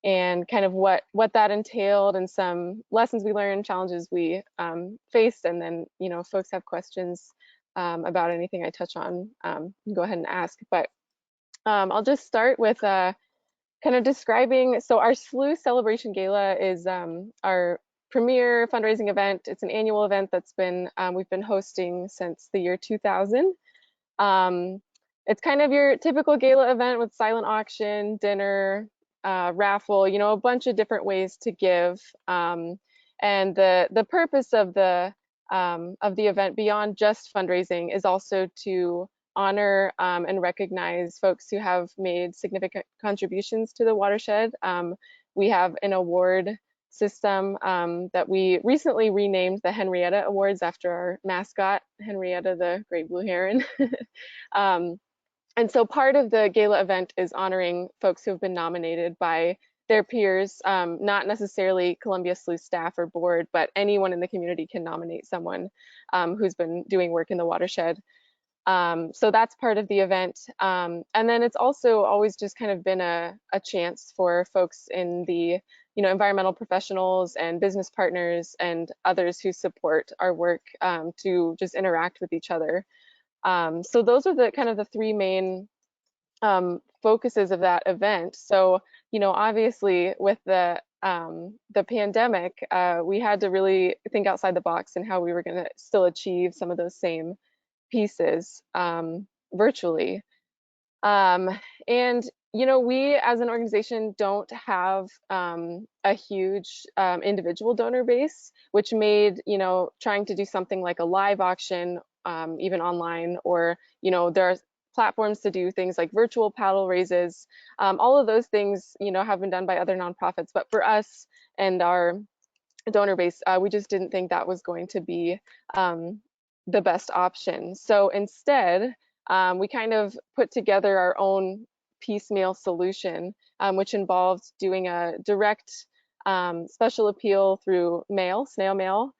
and kind of what that entailed, and some lessons we learned, challenges we faced, and then if folks have questions about anything I touch on, go ahead and ask. But I'll just start with kind of describing. So our Slough Celebration Gala is our premier fundraising event. It's an annual event that's been we've been hosting since the year 2000. It's kind of your typical gala event with silent auction, dinner, raffle, a bunch of different ways to give. And the purpose of the event, beyond just fundraising, is also to honor and recognize folks who have made significant contributions to the watershed. We have an award system that we recently renamed the Henrietta Awards after our mascot, Henrietta the Great Blue Heron. And so part of the gala event is honoring folks who have been nominated by their peers, not necessarily Columbia Slough staff or board, but anyone in the community can nominate someone who's been doing work in the watershed. So that's part of the event. And then it's also always just kind of been a chance for folks in the environmental professionals and business partners and others who support our work to just interact with each other. So those are the kind of the three main focuses of that event. So, obviously with the pandemic, we had to really think outside the box and how we were going to still achieve some of those same pieces virtually. And we as an organization don't have a huge individual donor base, which made trying to do something like a live auction, even online, or there are platforms to do things like virtual paddle raises. All of those things have been done by other nonprofits, but for us and our donor base, we just didn't think that was going to be the best option. So instead, we kind of put together our own piecemeal solution, which involved doing a direct special appeal through mail, snail mail.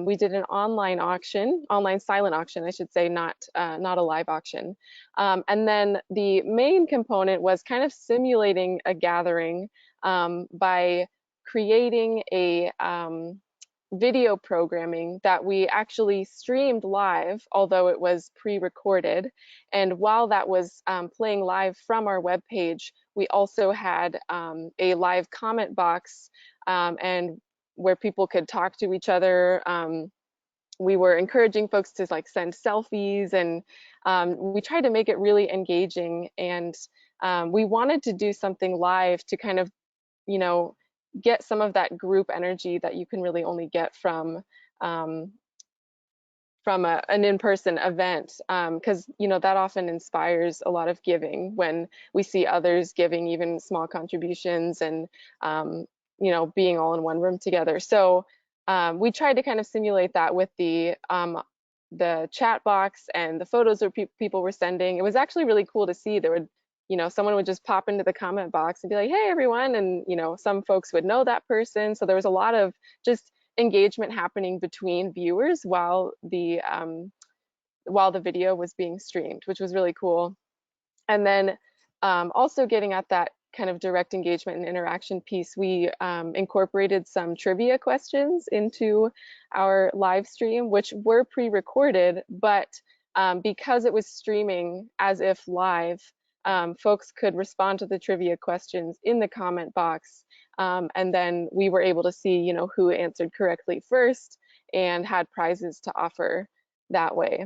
We did an online auction, online silent auction, I should say, not a live auction. And then the main component was kind of simulating a gathering by creating a video programming that we actually streamed live, although it was pre-recorded. And while that was playing live from our webpage, we also had a live comment box and where people could talk to each other. We were encouraging folks to send selfies, and we tried to make it really engaging. And we wanted to do something live to kind of get some of that group energy that you can really only get from an in-person event, because that often inspires a lot of giving when we see others giving even small contributions, and being all in one room together. So we tried to kind of simulate that with the chat box and the photos that people were sending. It was actually really cool to see. There would someone would just pop into the comment box and be like, hey everyone, and some folks would know that person. So there was a lot of just engagement happening between viewers while the video was being streamed, which was really cool. And then also getting at that kind of direct engagement and interaction piece, we incorporated some trivia questions into our live stream, which were pre-recorded, but because it was streaming as if live, folks could respond to the trivia questions in the comment box, and then we were able to see who answered correctly first, and had prizes to offer that way.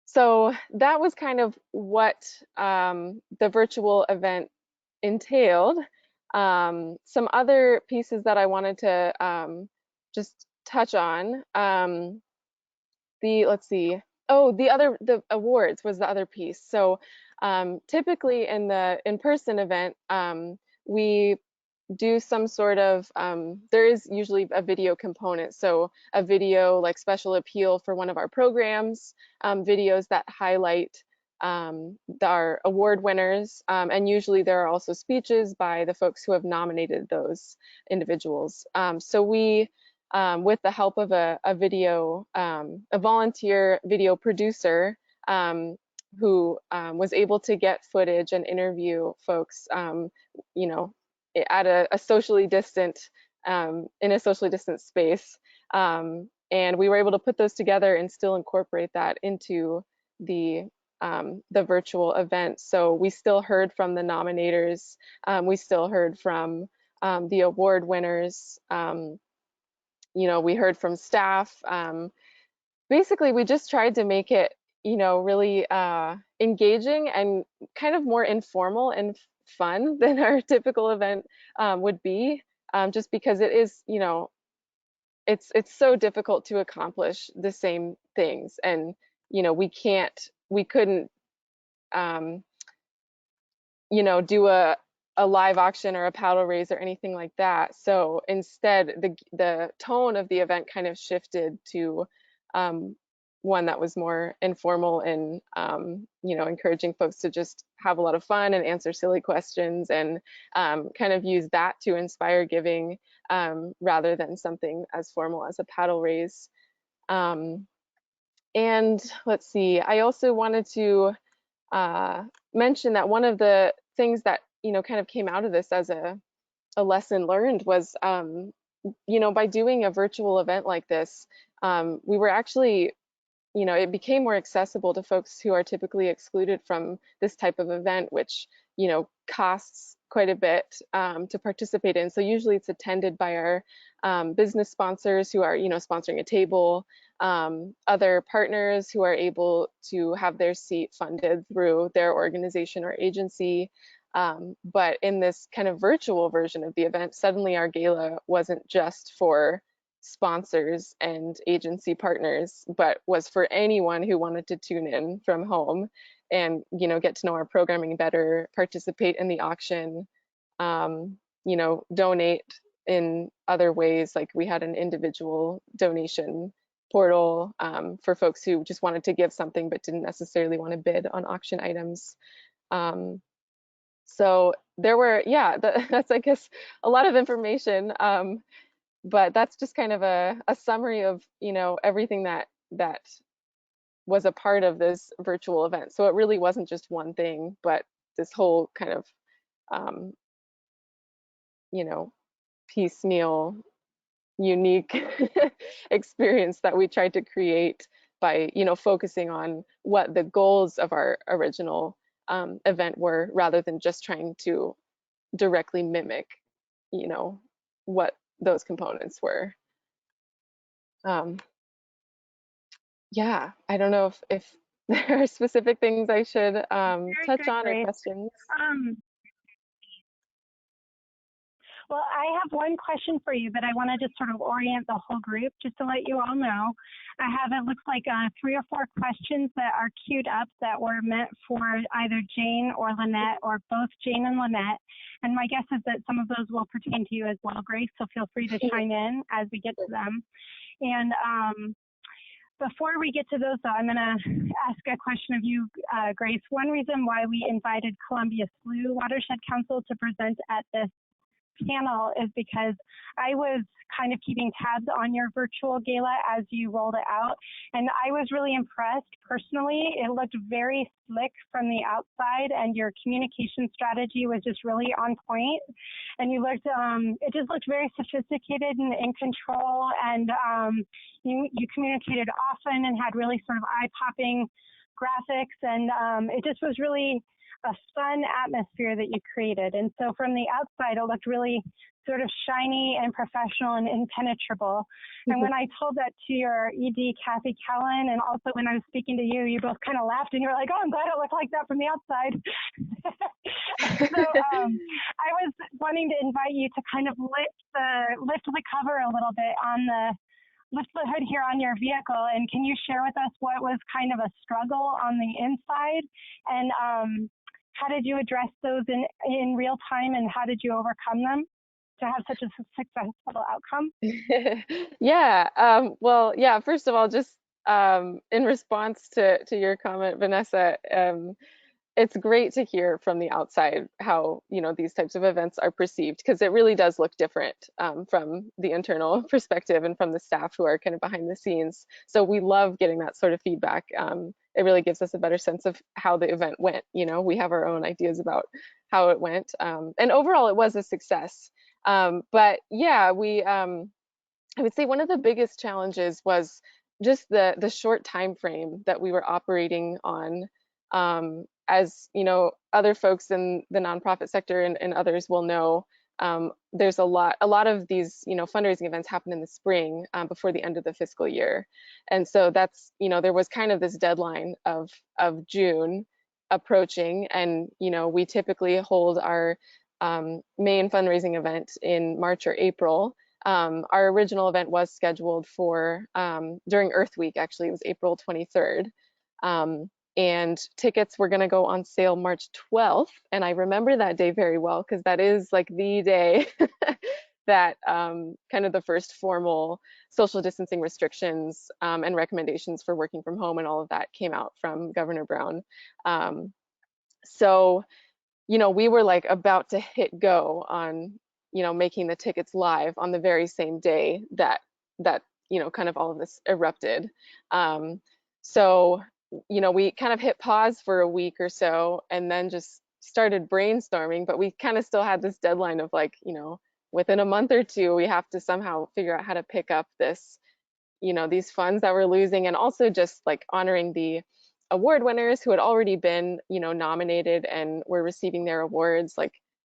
So that was kind of what the virtual event entailed. Some other pieces that I wanted to just touch on. Let's see. Oh, the awards was the other piece. So typically in the in-person event, we do some sort of, there is usually a video component. So a video like special appeal for one of our programs, videos that highlight our award winners, and usually there are also speeches by the folks who have nominated those individuals. So we, with the help of a volunteer video producer, who was able to get footage and interview folks, you know, at a socially distant, in a socially distant space. And we were able to put those together and still incorporate that into the virtual event. So we still heard from the nominators, we still heard from the award winners, you know, we heard from staff. Basically, we just tried to make it, you know, really engaging and kind of more informal and fun than our typical event would be, just because it is, you know, it's so difficult to accomplish the same things, and you know, we couldn't, you know, do a live auction or a paddle raise or anything like that. So instead, the tone of the event kind of shifted to one that was more informal and you know, encouraging folks to just have a lot of fun and answer silly questions, and kind of use that to inspire giving, rather than something as formal as a paddle raise. And let's see, I also wanted to mention that one of the things that, you know, kind of came out of this as a lesson learned was, you know, by doing a virtual event like this, we were actually, you know, it became more accessible to folks who are typically excluded from this type of event, which, you know, costs quite a bit to participate in. So usually it's attended by our business sponsors who are, you know, sponsoring a table, other partners who are able to have their seat funded through their organization or agency. But in this kind of virtual version of the event, suddenly our gala wasn't just for sponsors and agency partners, but was for anyone who wanted to tune in from home and, you know, get to know our programming better, participate in the auction, you know, donate in other ways. Like we had an individual donation portal for folks who just wanted to give something but didn't necessarily want to bid on auction items. So there were, yeah, that's, I guess, a lot of information. But that's just kind of a summary of, you know, everything that was a part of this virtual event. So it really wasn't just one thing, but this whole kind of, you know, piecemeal, unique experience that we tried to create by, you know, focusing on what the goals of our original event were, rather than just trying to directly mimic, you know, what those components were. Yeah, I don't know if there are specific things I should touch good, on, or Grace. questions. Well, I have one question for you, but I want to just sort of orient the whole group just to let you all know. I have, it looks like 3 or 4 questions that are queued up that were meant for either Jane or Lynette, or both Jane and Lynette. And my guess is that some of those will pertain to you as well, Grace, so feel free to chime in as we get to them. And before we get to those, though, I'm going to ask a question of you, Grace. One reason why we invited Columbia Slough Watershed Council to present at this panel is because I was kind of keeping tabs on your virtual gala as you rolled it out, and I was really impressed personally. It looked very slick from the outside, and your communication strategy was just really on point. And you looked, it just looked very sophisticated and in control, and you communicated often and had really sort of eye-popping graphics, and it just was really a fun atmosphere that you created. And so from the outside, it looked really sort of shiny and professional and impenetrable. And when I told that to your ED, Kathy Callan, and also when I was speaking to you, you both kind of laughed and you were like, oh, I'm glad it looked like that from the outside. So I was wanting to invite you to kind of lift the cover a little bit on lift the hood here on your vehicle. And can you share with us what was kind of a struggle on the inside? And how did you address those in real time, and how did you overcome them to have such a successful outcome? Yeah. Well, yeah, first of all, just in response to your comment, Vanessa, it's great to hear from the outside how, these types of events are perceived, because it really does look different from the internal perspective and from the staff who are kind of behind the scenes. So we love getting that sort of feedback. It really gives us a better sense of how the event went. We have our own ideas about how it went. And overall, it was a success. But yeah, I would say one of the biggest challenges was just the short time frame that we were operating on. As other folks in the nonprofit sector and others will know, there's a lot of these fundraising events happen in the spring before the end of the fiscal year, and so that's there was kind of this deadline of June approaching, and we typically hold our main fundraising event in March or April. Our original event was scheduled for during Earth Week. Actually, it was April 23rd. And tickets were going to go on sale March 12th. And I remember that day very well, because that is like the day that kind of the first formal social distancing restrictions and recommendations for working from home and all of that came out from Governor Brown. So we were like about to hit go on making the tickets live on the very same day that kind of all of this erupted. So we kind of hit pause for a week or so and then just started brainstorming, but we kind of still had this deadline of like within a month or two we have to somehow figure out how to pick up this these funds that we're losing, and also just like honoring the award winners who had already been nominated and were receiving their awards. Like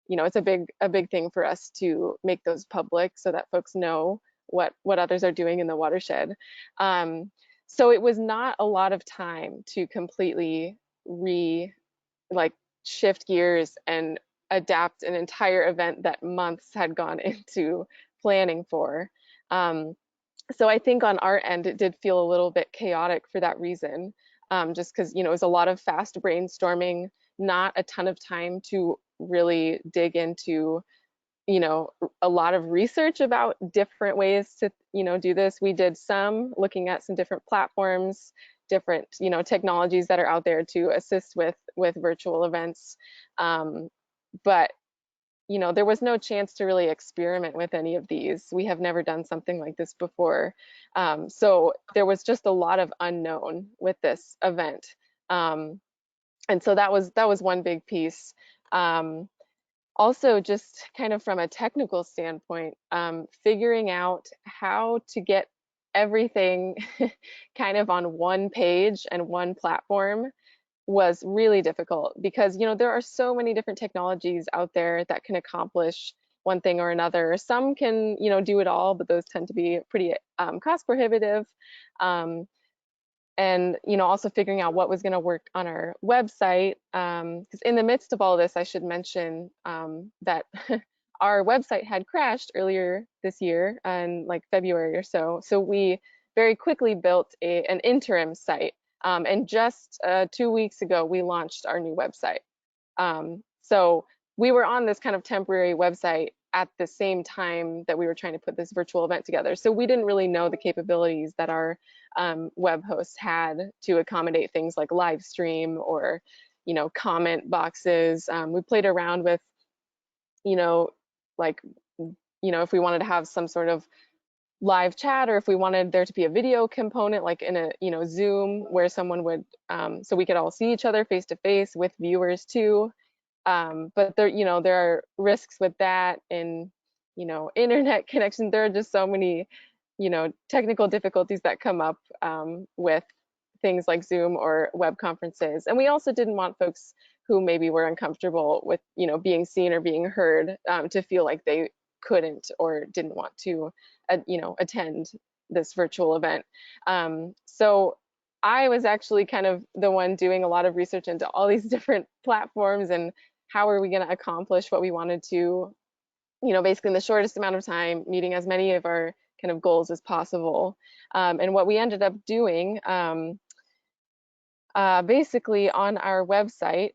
it's a big thing for us to make those public so that folks know what others are doing in the watershed. So it was not a lot of time to completely shift gears and adapt an entire event that months had gone into planning for. So I think on our end, it did feel a little bit chaotic for that reason, just because it was a lot of fast brainstorming, not a ton of time to really dig into a lot of research about different ways to do this. We did some looking at some different platforms, different technologies that are out there to assist with virtual events, but there was no chance to really experiment with any of these. We have never done something like this before, so there was just a lot of unknown with this event, and so that was one big piece. Also, just kind of from a technical standpoint, figuring out how to get everything kind of on one page and one platform was really difficult, because there are so many different technologies out there that can accomplish one thing or another. Some can do it all, but those tend to be pretty cost prohibitive. And also figuring out what was going to work on our website, because in the midst of all this, I should mention that our website had crashed earlier this year in like February or so. So we very quickly built an interim site, and just 2 weeks ago we launched our new website. So we were on this kind of temporary website at the same time that we were trying to put this virtual event together. So we didn't really know the capabilities that our web hosts had to accommodate things like live stream or comment boxes. We played around with like if we wanted to have some sort of live chat, or if we wanted there to be a video component like in a Zoom, where someone would so we could all see each other face to face with viewers too. But there are risks with that, and internet connection. There are just so many technical difficulties that come up with things like Zoom or web conferences. And we also didn't want folks who maybe were uncomfortable with being seen or being heard to feel like they couldn't or didn't want to, attend this virtual event. So I was actually kind of the one doing a lot of research into all these different platforms and how are we going to accomplish what we wanted to, basically in the shortest amount of time, meeting as many of our kind of goals as possible. And what we ended up doing, basically on our website,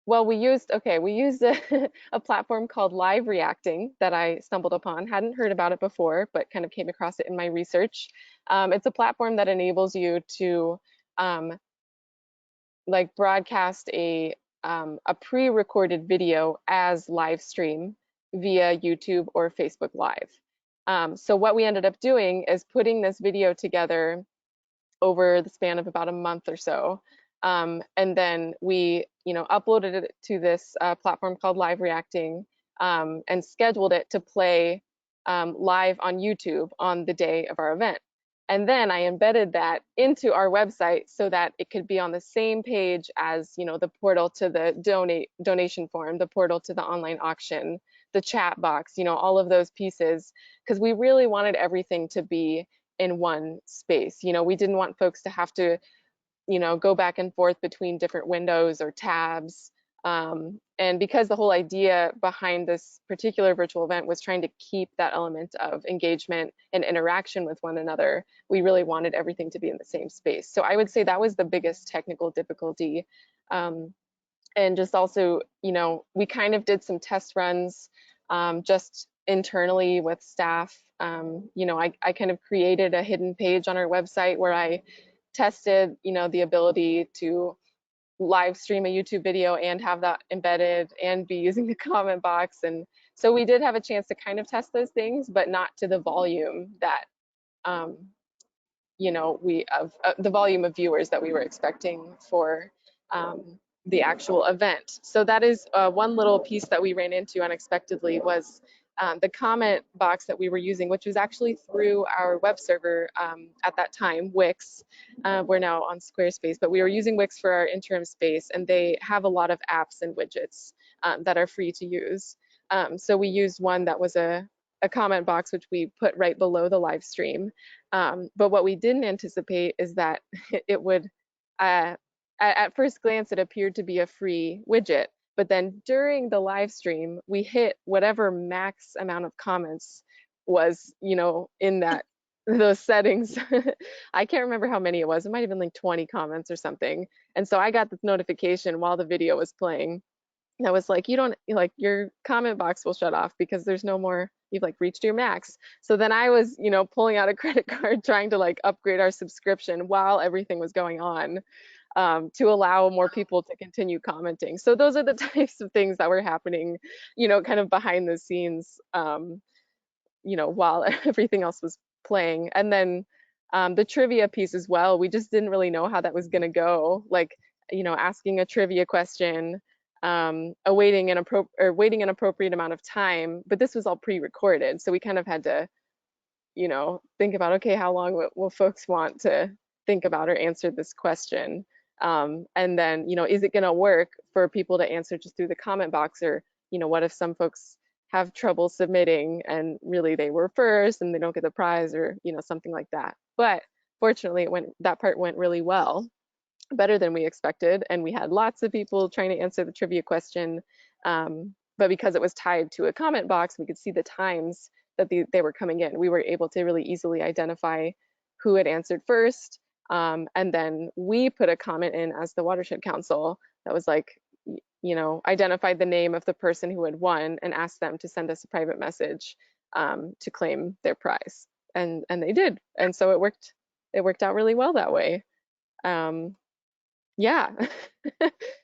well, we used a platform called Live Reacting that I stumbled upon. Hadn't heard about it before, but kind of came across it in my research. It's a platform that enables you to like broadcast a pre-recorded video as live stream via YouTube or Facebook Live. So what we ended up doing is putting this video together over the span of about a month or so. And then we, uploaded it to this platform called Live Reacting, and scheduled it to play live on YouTube on the day of our event. And then I embedded that into our website so that it could be on the same page as, the portal to the donation form, the portal to the online auction, the chat box, all of those pieces, because we really wanted everything to be in one space. We didn't want folks to have to, go back and forth between different windows or tabs. And because the whole idea behind this particular virtual event was trying to keep that element of engagement and interaction with one another, we really wanted everything to be in the same space. So I would say that was the biggest technical difficulty. And just also, we kind of did some test runs just internally with staff. I kind of created a hidden page on our website where I tested, the ability to live stream a YouTube video and have that embedded and be using the comment box. And so we did have a chance to kind of test those things, but not to the volume that, the volume of viewers that we were expecting for the actual event. So that is one little piece that we ran into unexpectedly was the comment box that we were using, which was actually through our web server at that time, Wix. We're now on Squarespace, but we were using Wix for our interim space, and they have a lot of apps and widgets that are free to use. So we used one that was a comment box, which we put right below the live stream. But what we didn't anticipate is that it would, at first glance, it appeared to be a free widget. But then during the live stream, we hit whatever max amount of comments was, in those settings. I can't remember how many it was. It might have been like 20 comments or something. And so I got this notification while the video was playing. That was like, your comment box will shut off because there's no more, you've reached your max. So then I was, pulling out a credit card, trying to upgrade our subscription while everything was going on. To allow more people to continue commenting. So those are the types of things that were happening, kind of behind the scenes, while everything else was playing. And then the trivia piece as well, we just didn't really know how that was going to go. Asking a trivia question, waiting an appropriate amount of time, but this was all pre-recorded. So we kind of had to, think about, okay, how long will folks want to think about or answer this question? And then, is it going to work for people to answer just through the comment box? Or, what if some folks have trouble submitting and really they were first and they don't get the prize, or, something like that. But fortunately, that part went really well, better than we expected. And we had lots of people trying to answer the trivia question. But because it was tied to a comment box, we could see the times that they were coming in. We were able to really easily identify who had answered first. And then we put a comment in as the Watershed Council that was identified the name of the person who had won and asked them to send us a private message to claim their prize. And they did. And so it worked out really well that way. Yeah.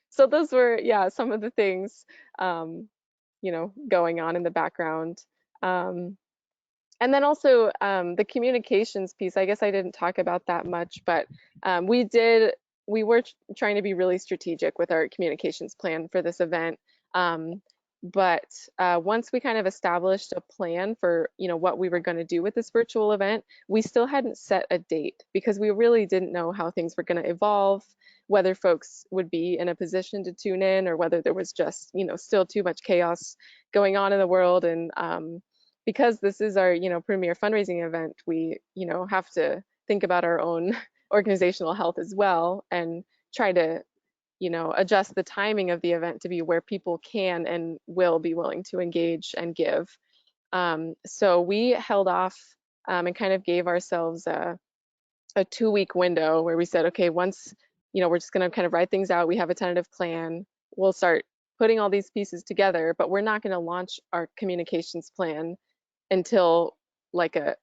So those were, some of the things, going on in the background. And then also the communications piece, I guess I didn't talk about that much, but we were trying to be really strategic with our communications plan for this event. But once we kind of established a plan for, what we were going to do with this virtual event, we still hadn't set a date because we really didn't know how things were going to evolve, whether folks would be in a position to tune in or whether there was just, still too much chaos going on in the world. And because this is our, premier fundraising event, we, have to think about our own organizational health as well and try to adjust the timing of the event to be where people can and will be willing to engage and give. So we held off and kind of gave ourselves a 2-week window where we said, okay, once, we're just going to kind of write things out. We have a tentative plan. We'll start putting all these pieces together, but we're not going to launch our communications plan until like a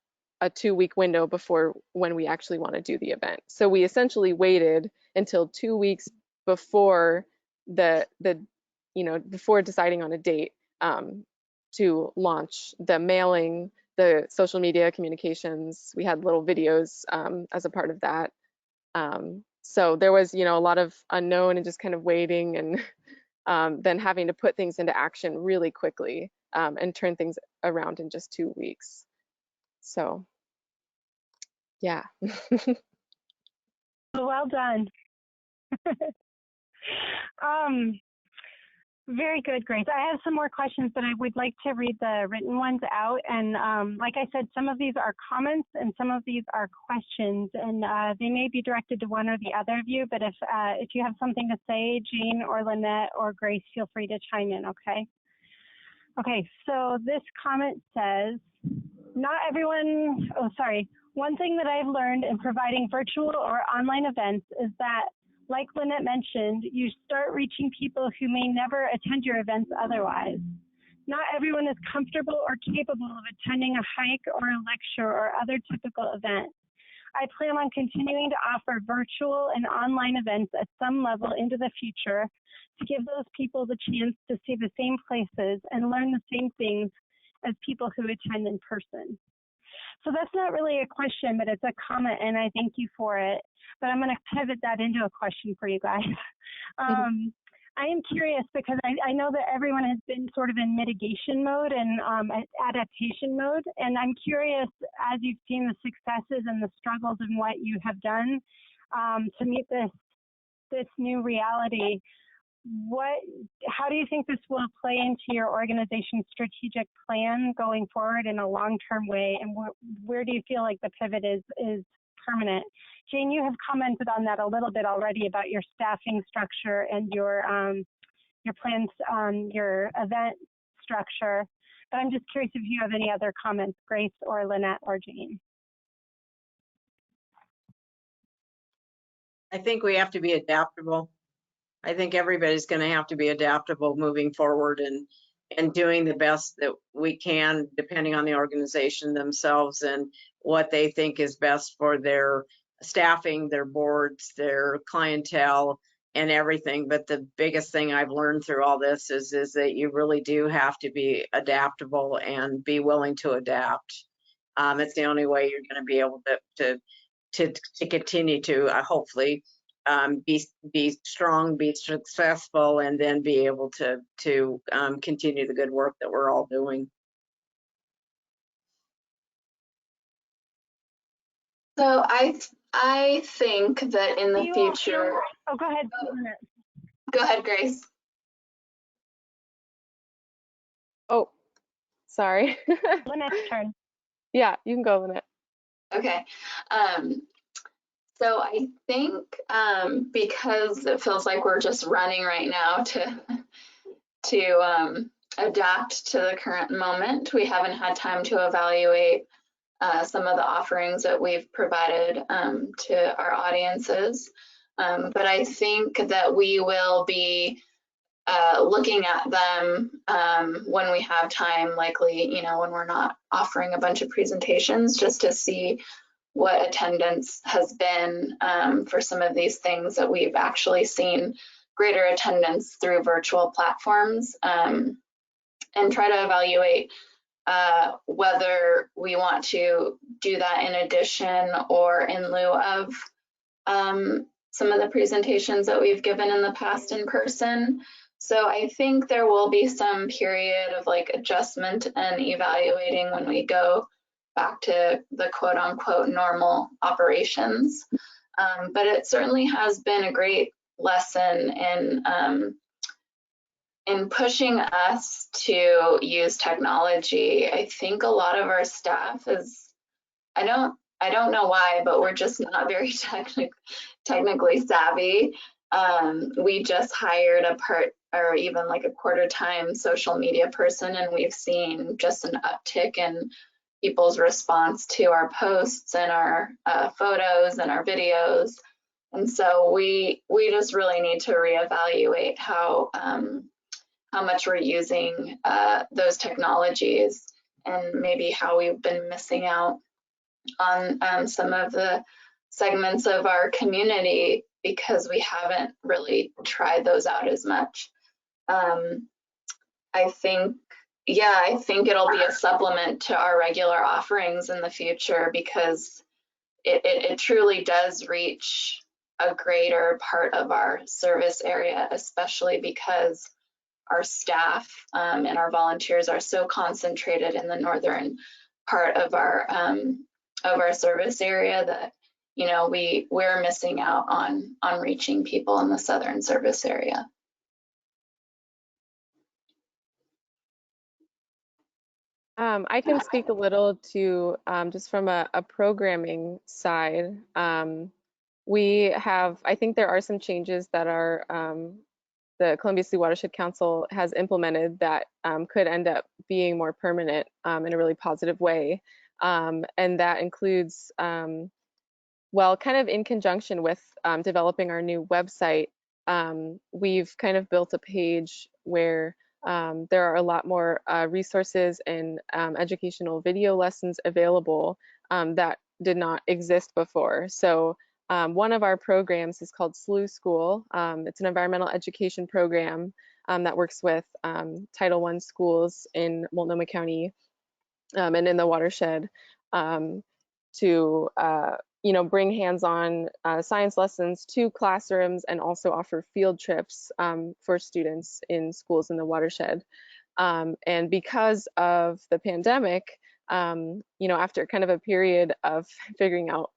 2-week window before when we actually want to do the event. So we essentially waited until 2 weeks before before deciding on a date to launch the mailing, the social media communications. We had little videos as a part of that. So there was, a lot of unknown and just kind of waiting and then having to put things into action really quickly and turn things around in just 2 weeks. So, yeah. Well done. Very good, Grace. I have some more questions, but I would like to read the written ones out. And like I said, some of these are comments and some of these are questions, and they may be directed to one or the other of you. But if you have something to say, Jane or Lynette or Grace, feel free to chime in. Okay. Okay. So this comment says, not everyone. Oh, sorry. One thing that I've learned in providing virtual or online events is that, like Lynette mentioned, you start reaching people who may never attend your events otherwise. Not everyone is comfortable or capable of attending a hike or a lecture or other typical event. I plan on continuing to offer virtual and online events at some level into the future to give those people the chance to see the same places and learn the same things as people who attend in person. So that's not really a question, but it's a comment, and I thank you for it. But I'm going to pivot that into a question for you guys. I am curious because I know that everyone has been sort of in mitigation mode and adaptation mode, and I'm curious, as you've seen the successes and the struggles and what you have done to meet this new reality, how do you think this will play into your organization's strategic plan going forward in a long-term way, and where do you feel like the pivot is permanent? Jane, you have commented on that a little bit already about your staffing structure and your plans on your event structure, but I'm just curious if you have any other comments, Grace or Lynette or Jane. I think we have to be adaptable. I think everybody's going to have to be adaptable moving forward and doing the best that we can, depending on the organization themselves and what they think is best for their staffing, their boards, their clientele, and everything. But the biggest thing I've learned through all this is that you really do have to be adaptable and be willing to adapt. It's the only way you're going to be able to continue to hopefully be strong, be successful, and then be able to continue the good work that we're all doing. So I think that in the future. Oh, go ahead. Go ahead, Grace. Oh, sorry. Lynette's turn. Yeah, you can go, Lynette. Okay. So I think because it feels like we're just running right now to adapt to the current moment, we haven't had time to evaluate some of the offerings that we've provided to our audiences. But I think that we will be looking at them when we have time, likely, when we're not offering a bunch of presentations, just to see what attendance has been for some of these things that we've actually seen greater attendance through virtual platforms, and try to evaluate whether we want to do that in addition or in lieu of some of the presentations that we've given in the past in person. So I think there will be some period of like adjustment and evaluating when we go back to the quote unquote normal operations. But it certainly has been a great lesson in pushing us to use technology. I think a lot of our staff is, I don't know why, but we're just not very technically savvy. We just hired a part or even like a quarter-time social media person, and we've seen just an uptick in people's response to our posts and our photos and our videos. And so we just really need to reevaluate how much we're using those technologies, and maybe how we've been missing out on some of the segments of our community because we haven't really tried those out as much. I think it'll be a supplement to our regular offerings in the future, because it truly does reach a greater part of our service area, especially because our staff and our volunteers are so concentrated in the northern part of our service area that, you know, we're missing out on reaching people in the southern service area. I can speak a little to just from a programming side. We have, I think there are some changes that are the Columbia City Watershed Council has implemented that could end up being more permanent in a really positive way. And that includes, well, kind of in conjunction with developing our new website, we've kind of built a page where there are a lot more resources and educational video lessons available that did not exist before. So one of our programs is called SLU School. It's an environmental education program that works with Title I schools in Multnomah County and in the watershed to bring hands-on science lessons to classrooms, and also offer field trips for students in schools in the watershed. And because of the pandemic, after kind of a period of figuring out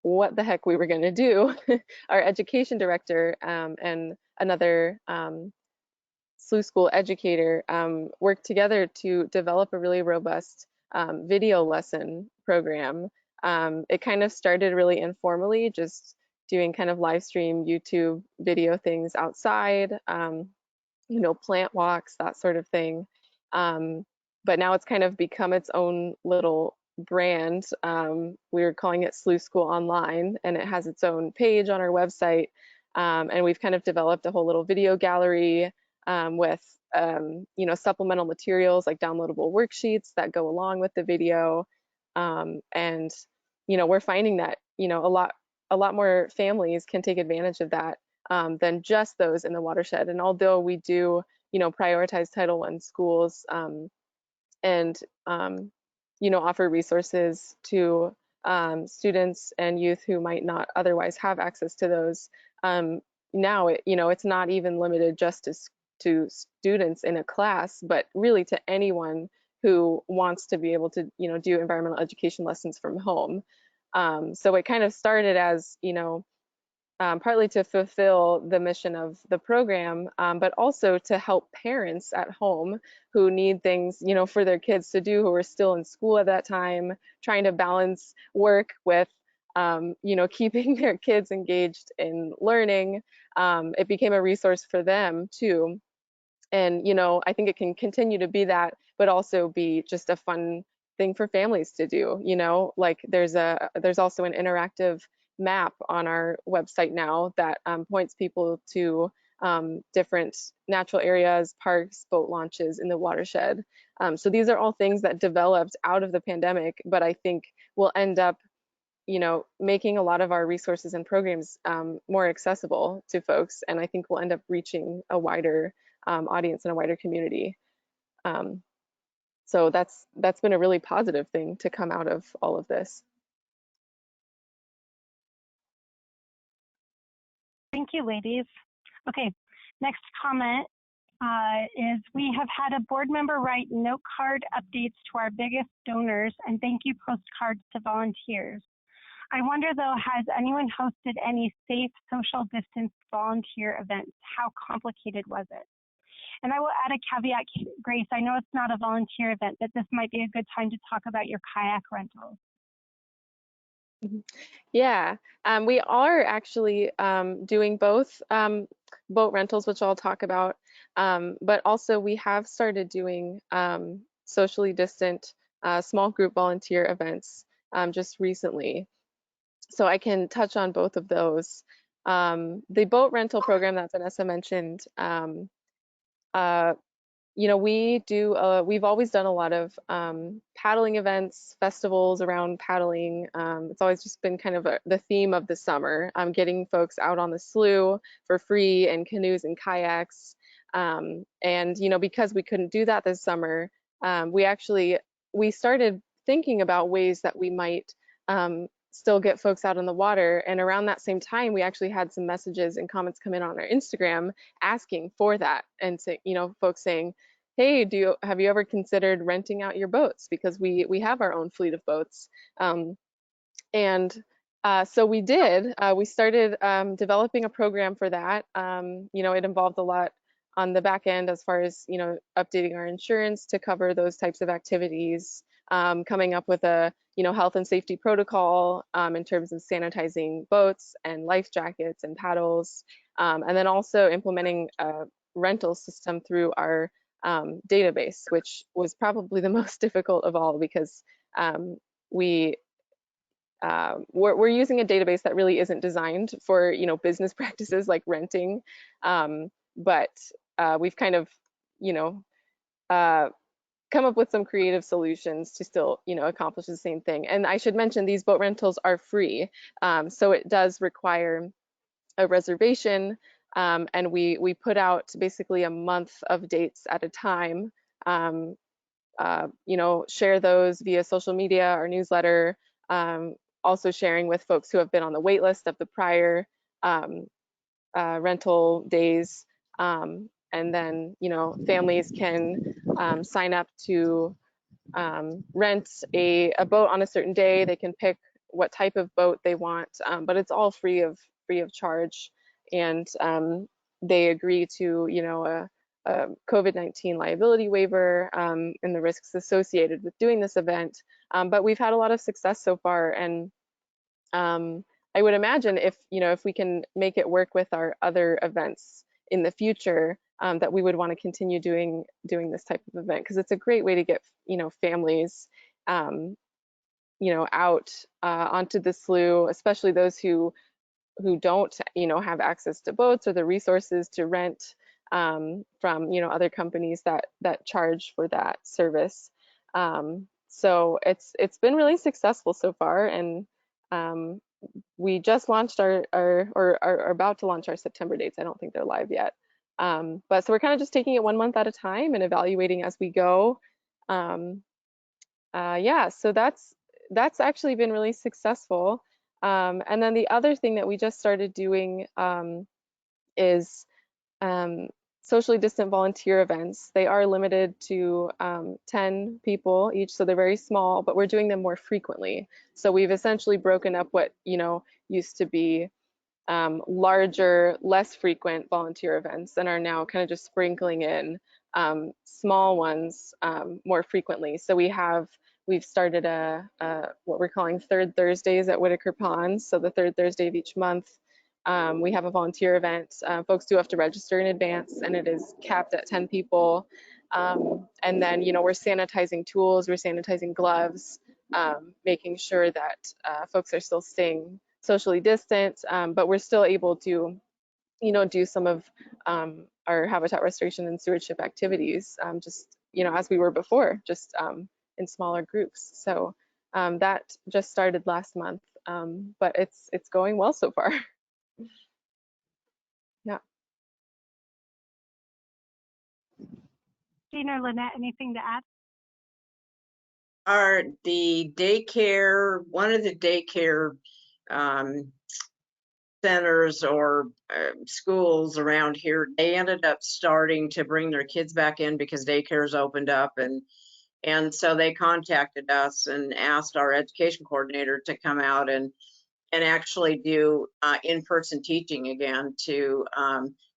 what the heck we were going to do, our education director and another SLU school educator worked together to develop a really robust video lesson program. It kind of started really informally, just doing kind of live stream YouTube video things outside, plant walks, that sort of thing. But now it's kind of become its own little brand. We're calling it SLU School Online, and it has its own page on our website. And we've kind of developed a whole little video gallery with supplemental materials like downloadable worksheets that go along with the video. And we're finding that a lot more families can take advantage of that than just those in the watershed. And although we do prioritize Title I schools and offer resources to students and youth who might not otherwise have access to those, now it's not even limited just to students in a class, but really to anyone who wants to be able to do environmental education lessons from home. So it kind of started as partly to fulfill the mission of the program, but also to help parents at home who need things for their kids to do, who are still in school at that time, trying to balance work with keeping their kids engaged in learning. It became a resource for them too. And I think it can continue to be that, but also be just a fun thing for families to do. Like there's also an interactive map on our website now that points people to different natural areas, parks, boat launches in the watershed. So these are all things that developed out of the pandemic, but I think will end up making a lot of our resources and programs more accessible to folks, and I think we'll end up reaching a wider audience and a wider community. So that's been a really positive thing to come out of all of this. Thank you, ladies. Okay, next comment is we have had a board member write note card updates to our biggest donors and thank you postcards to volunteers. I wonder though, has anyone hosted any safe social distance volunteer events? How complicated was it? And I will add a caveat, Grace, I know it's not a volunteer event, but this might be a good time to talk about your kayak rentals. Yeah, we are actually doing both boat rentals, which I'll talk about, but also we have started doing socially distant small group volunteer events just recently. So I can touch on both of those. The boat rental program that Vanessa mentioned, uh, we've always done a lot of paddling events, festivals around paddling. It's always just been kind of the theme of the summer, getting folks out on the slough for free in canoes and kayaks. And, because we couldn't do that this summer, we started thinking about ways that we might still get folks out on the water. And around that same time, we actually had some messages and comments come in on our Instagram asking for that. And folks saying, hey, have you ever considered renting out your boats? Because we have our own fleet of boats. So we did. We started developing a program for that. It involved a lot on the back end as far as updating our insurance to cover those types of activities, coming up with a health and safety protocol in terms of sanitizing boats and life jackets and paddles, and then also implementing a rental system through our database, which was probably the most difficult of all because we're using a database that really isn't designed for business practices like renting, but we've kind of come up with some creative solutions to still accomplish the same thing. And I should mention these boat rentals are free, so it does require a reservation, and we put out basically a month of dates at a time. Share those via social media, our newsletter, also sharing with folks who have been on the wait list of the prior rental days. And then, families can sign up to rent a boat on a certain day. They can pick what type of boat they want, but it's all free of charge. And they agree to, a COVID-19 liability waiver and the risks associated with doing this event. But we've had a lot of success so far, and I would imagine if we can make it work with our other events in the future, that we would want to continue doing this type of event because it's a great way to get families out onto the slough, especially those who don't have access to boats or the resources to rent from other companies that charge for that service. So it's been really successful so far, and we just launched or are about to launch our September dates. I don't think they're live yet. But so we're kind of just taking it 1 month at a time and evaluating as we go. Yeah, so that's actually been really successful. And then the other thing that we just started doing is socially distant volunteer events. They are limited to 10 people each, so they're very small, but we're doing them more frequently. So we've essentially broken up what used to be larger, less frequent volunteer events and are now kind of just sprinkling in small ones more frequently. So we've started what we're calling Third Thursdays at Whitaker Ponds. So the third Thursday of each month, we have a volunteer event. Folks do have to register in advance, and it is capped at 10 people. And then, we're sanitizing tools, we're sanitizing gloves, making sure that folks are still staying socially distant, but we're still able to, do some of our habitat restoration and stewardship activities, just, as we were before, just in smaller groups. So that just started last month, but it's going well so far. Yeah. Jean or Lynette, anything to add? The daycare, one of the daycare centers or schools around here, they ended up starting to bring their kids back in because daycares opened up, and so they contacted us and asked our education coordinator to come out and actually do in-person teaching again to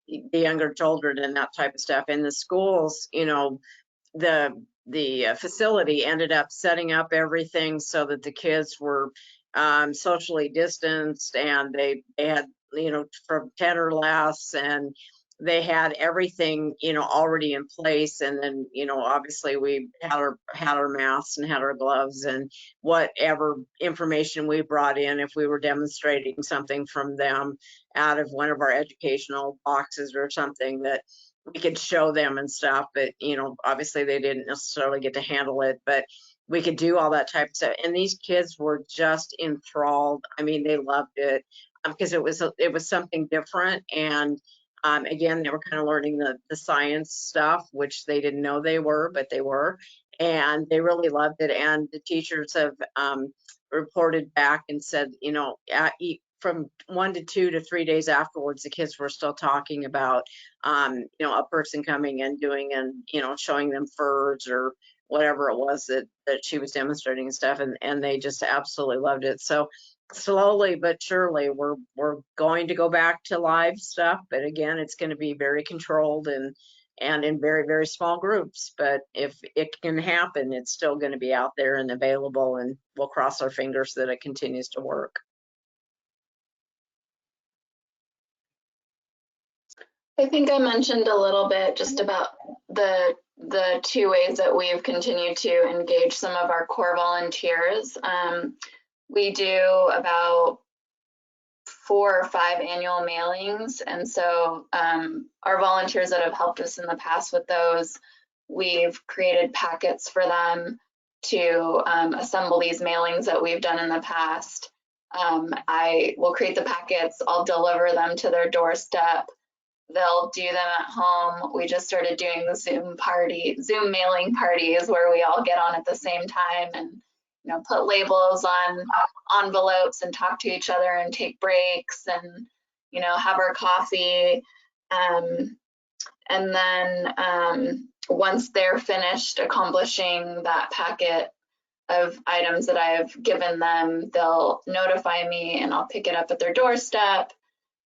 the younger children and that type of stuff. In the schools, you know, the facility ended up setting up everything so that the kids were socially distanced, and they had, you know, from 10 or less, and they had everything, you know, already in place. And then, you know, obviously we had our masks and had our gloves and whatever information we brought in, if we were demonstrating something from them out of one of our educational boxes or something, that we could show them and stuff. But, you know, obviously they didn't necessarily get to handle it, but we could do all that type of stuff. And these kids were just enthralled. I mean, they loved it because it was something different. And again, they were kind of learning the science stuff, which they didn't know they were, but they were, and they really loved it. And the teachers have reported back and said, you know, from 1 to 2 to 3 days afterwards, the kids were still talking about, you know, a person coming and doing, and, you know, showing them furs or whatever it was that she was demonstrating and stuff. And they just absolutely loved it. So slowly but surely we're going to go back to live stuff, but again, it's going to be very controlled and in very, very small groups. But if it can happen, it's still going to be out there and available, and we'll cross our fingers that it continues to work. I think I mentioned a little bit just about the two ways that we've continued to engage some of our core volunteers. We do about 4 or 5 annual mailings, and so our volunteers that have helped us in the past with those, we've created packets for them to assemble these mailings that we've done in the past. I will create the packets, I'll deliver them to their doorstep. They'll do them at home. We just started doing the Zoom mailing parties where we all get on at the same time and, you know, put labels on envelopes and talk to each other and take breaks and, you know, have our coffee. And then once they're finished accomplishing that packet of items that I've given them, they'll notify me and I'll pick it up at their doorstep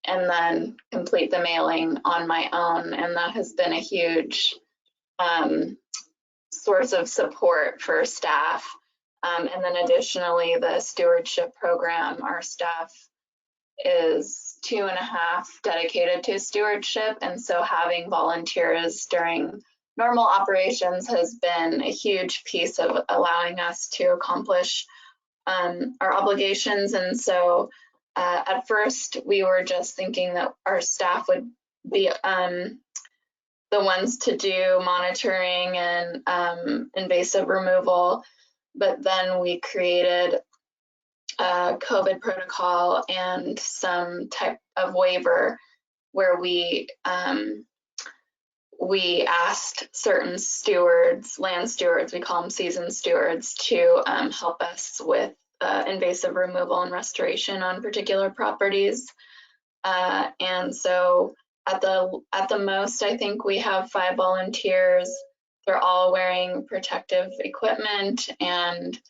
and then complete the mailing on my own. And that has been a huge source of support for staff. And then additionally, the stewardship program, our staff is 2.5 dedicated to stewardship. And so having volunteers during normal operations has been a huge piece of allowing us to accomplish our obligations. And so at first, we were just thinking that our staff would be the ones to do monitoring and invasive removal, but then we created a COVID protocol and some type of waiver where we asked certain stewards, land stewards, we call them seasoned stewards, to help us with invasive removal and restoration on particular properties. And so at the most, I think we have 5 volunteers. They're all wearing protective equipment and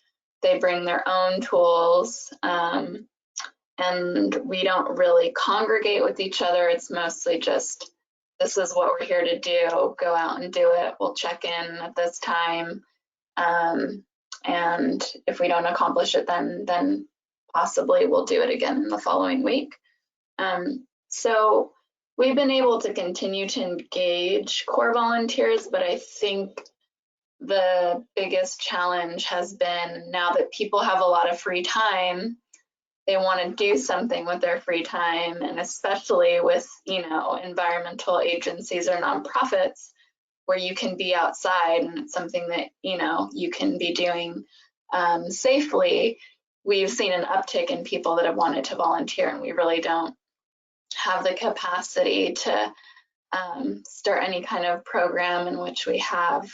they bring their own tools. And we don't really congregate with each other. It's mostly just, this is what we're here to do. Go out and do it. We'll check in at this time. And if we don't accomplish it, then possibly we'll do it again in the following week. So we've been able to continue to engage core volunteers, but I think the biggest challenge has been, now that people have a lot of free time, they want to do something with their free time, and especially with, you know, environmental agencies or nonprofits where you can be outside and it's something that, you know, you can be doing safely. We've seen an uptick in people that have wanted to volunteer, and we really don't have the capacity to start any kind of program in which we have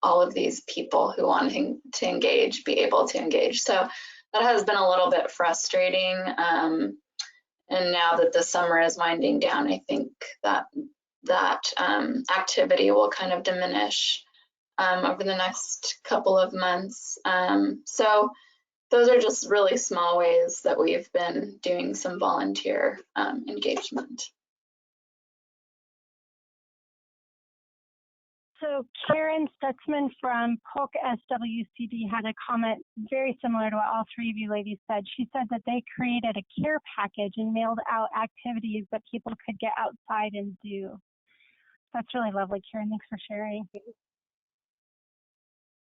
all of these people who want to engage be able to engage. So that has been a little bit frustrating. And And now that the summer is winding down, I think that activity will kind of diminish over the next couple of months. So those are just really small ways that we've been doing some volunteer engagement. So Karen Stutzman from Polk SWCD had a comment very similar to what all three of you ladies said. She said that they created a care package and mailed out activities that people could get outside and do. That's really lovely, Karen. Thanks for sharing.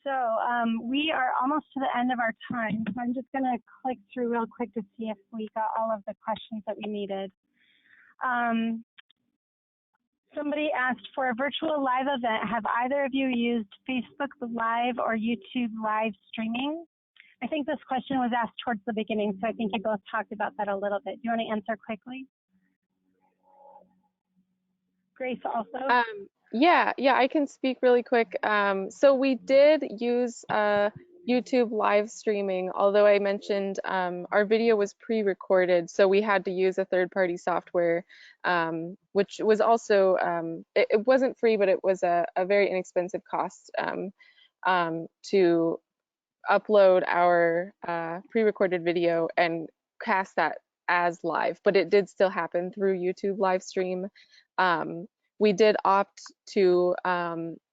So we are almost to the end of our time. So I'm just going to click through real quick to see if we got all of the questions that we needed. Somebody asked, for a virtual live event, have either of you used Facebook Live or YouTube live streaming? I think this question was asked towards the beginning, so I think you both talked about that a little bit. Do you want to answer quickly? Grace also? Yeah, I can speak really quick. So we did use YouTube live streaming, although I mentioned our video was pre-recorded, so we had to use a third-party software, which was also, it wasn't free, but it was a very inexpensive cost to upload our pre-recorded video and cast that as live, but it did still happen through YouTube live stream. We did opt to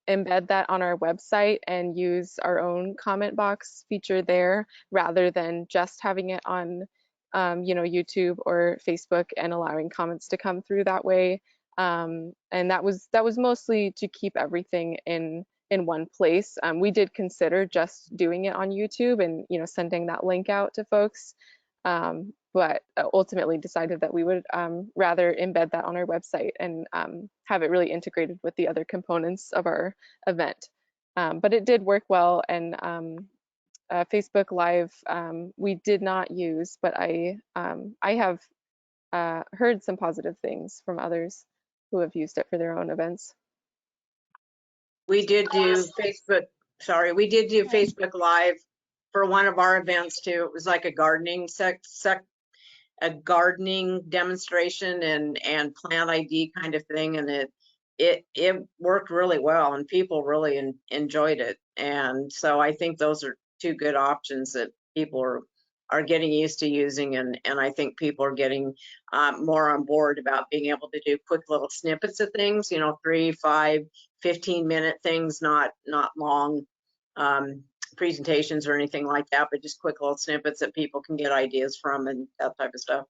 embed that on our website and use our own comment box feature there rather than just having it on YouTube or Facebook and allowing comments to come through that way. And that was mostly to keep everything in one place. We did consider just doing it on YouTube and sending that link out to folks, but ultimately decided that we would rather embed that on our website and have it really integrated with the other components of our event. But it did work well, and Facebook Live we did not use, but I have heard some positive things from others who have used it for their own events. We did do Facebook Live for one of our events too. It was like a gardening a gardening demonstration and plant ID kind of thing, and it worked really well, and people really enjoyed it. And so I think those are two good options that people are getting used to using, and I think people are getting more on board about being able to do quick little snippets of things, 3, 5, 15-minute things, not long presentations or anything like that, but just quick little snippets that people can get ideas from and that type of stuff.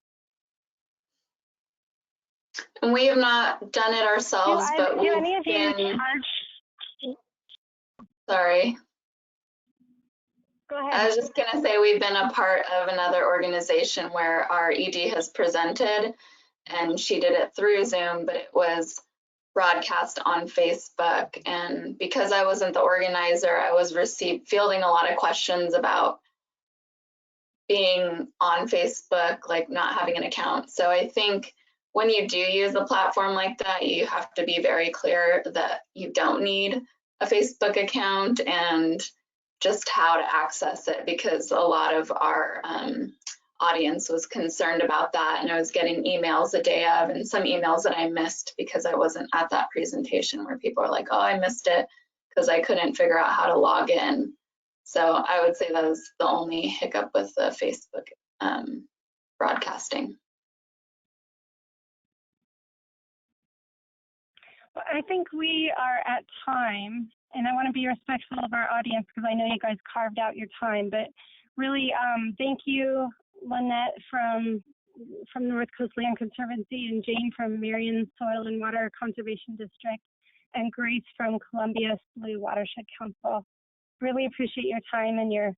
And we have not done it ourselves, but do any of you charge? Sorry. Go ahead. I was just going to say we've been a part of another organization where our ED has presented, and she did it through Zoom, but it was broadcast on Facebook. And because I wasn't the organizer, I was fielding a lot of questions about being on Facebook, like not having an account. So I think when you do use a platform like that, you have to be very clear that you don't need a Facebook account and just how to access it, because a lot of our audience was concerned about that, and I was getting emails the day of, and some emails that I missed because I wasn't at that presentation, where people are like, oh, I missed it because I couldn't figure out how to log in. So I would say that was the only hiccup with the Facebook broadcasting. Well, I think we are at time, and I want to be respectful of our audience because I know you guys carved out your time, but really thank you, Lynette from North Coast Land Conservancy, and Jane from Marion Soil and Water Conservation District, and Grace from Columbia Slough Watershed Council. Really appreciate your time and your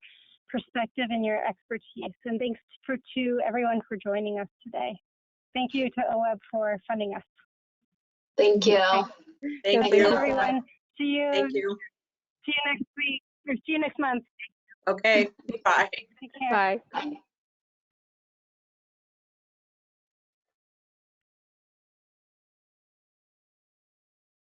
perspective and your expertise. And thanks to everyone for joining us today. Thank you to OWEB for funding us. Thank you. Thank you, everyone. See you. Thank you. See you next week, or see you next month. Okay, bye. Take care. Bye. Bye.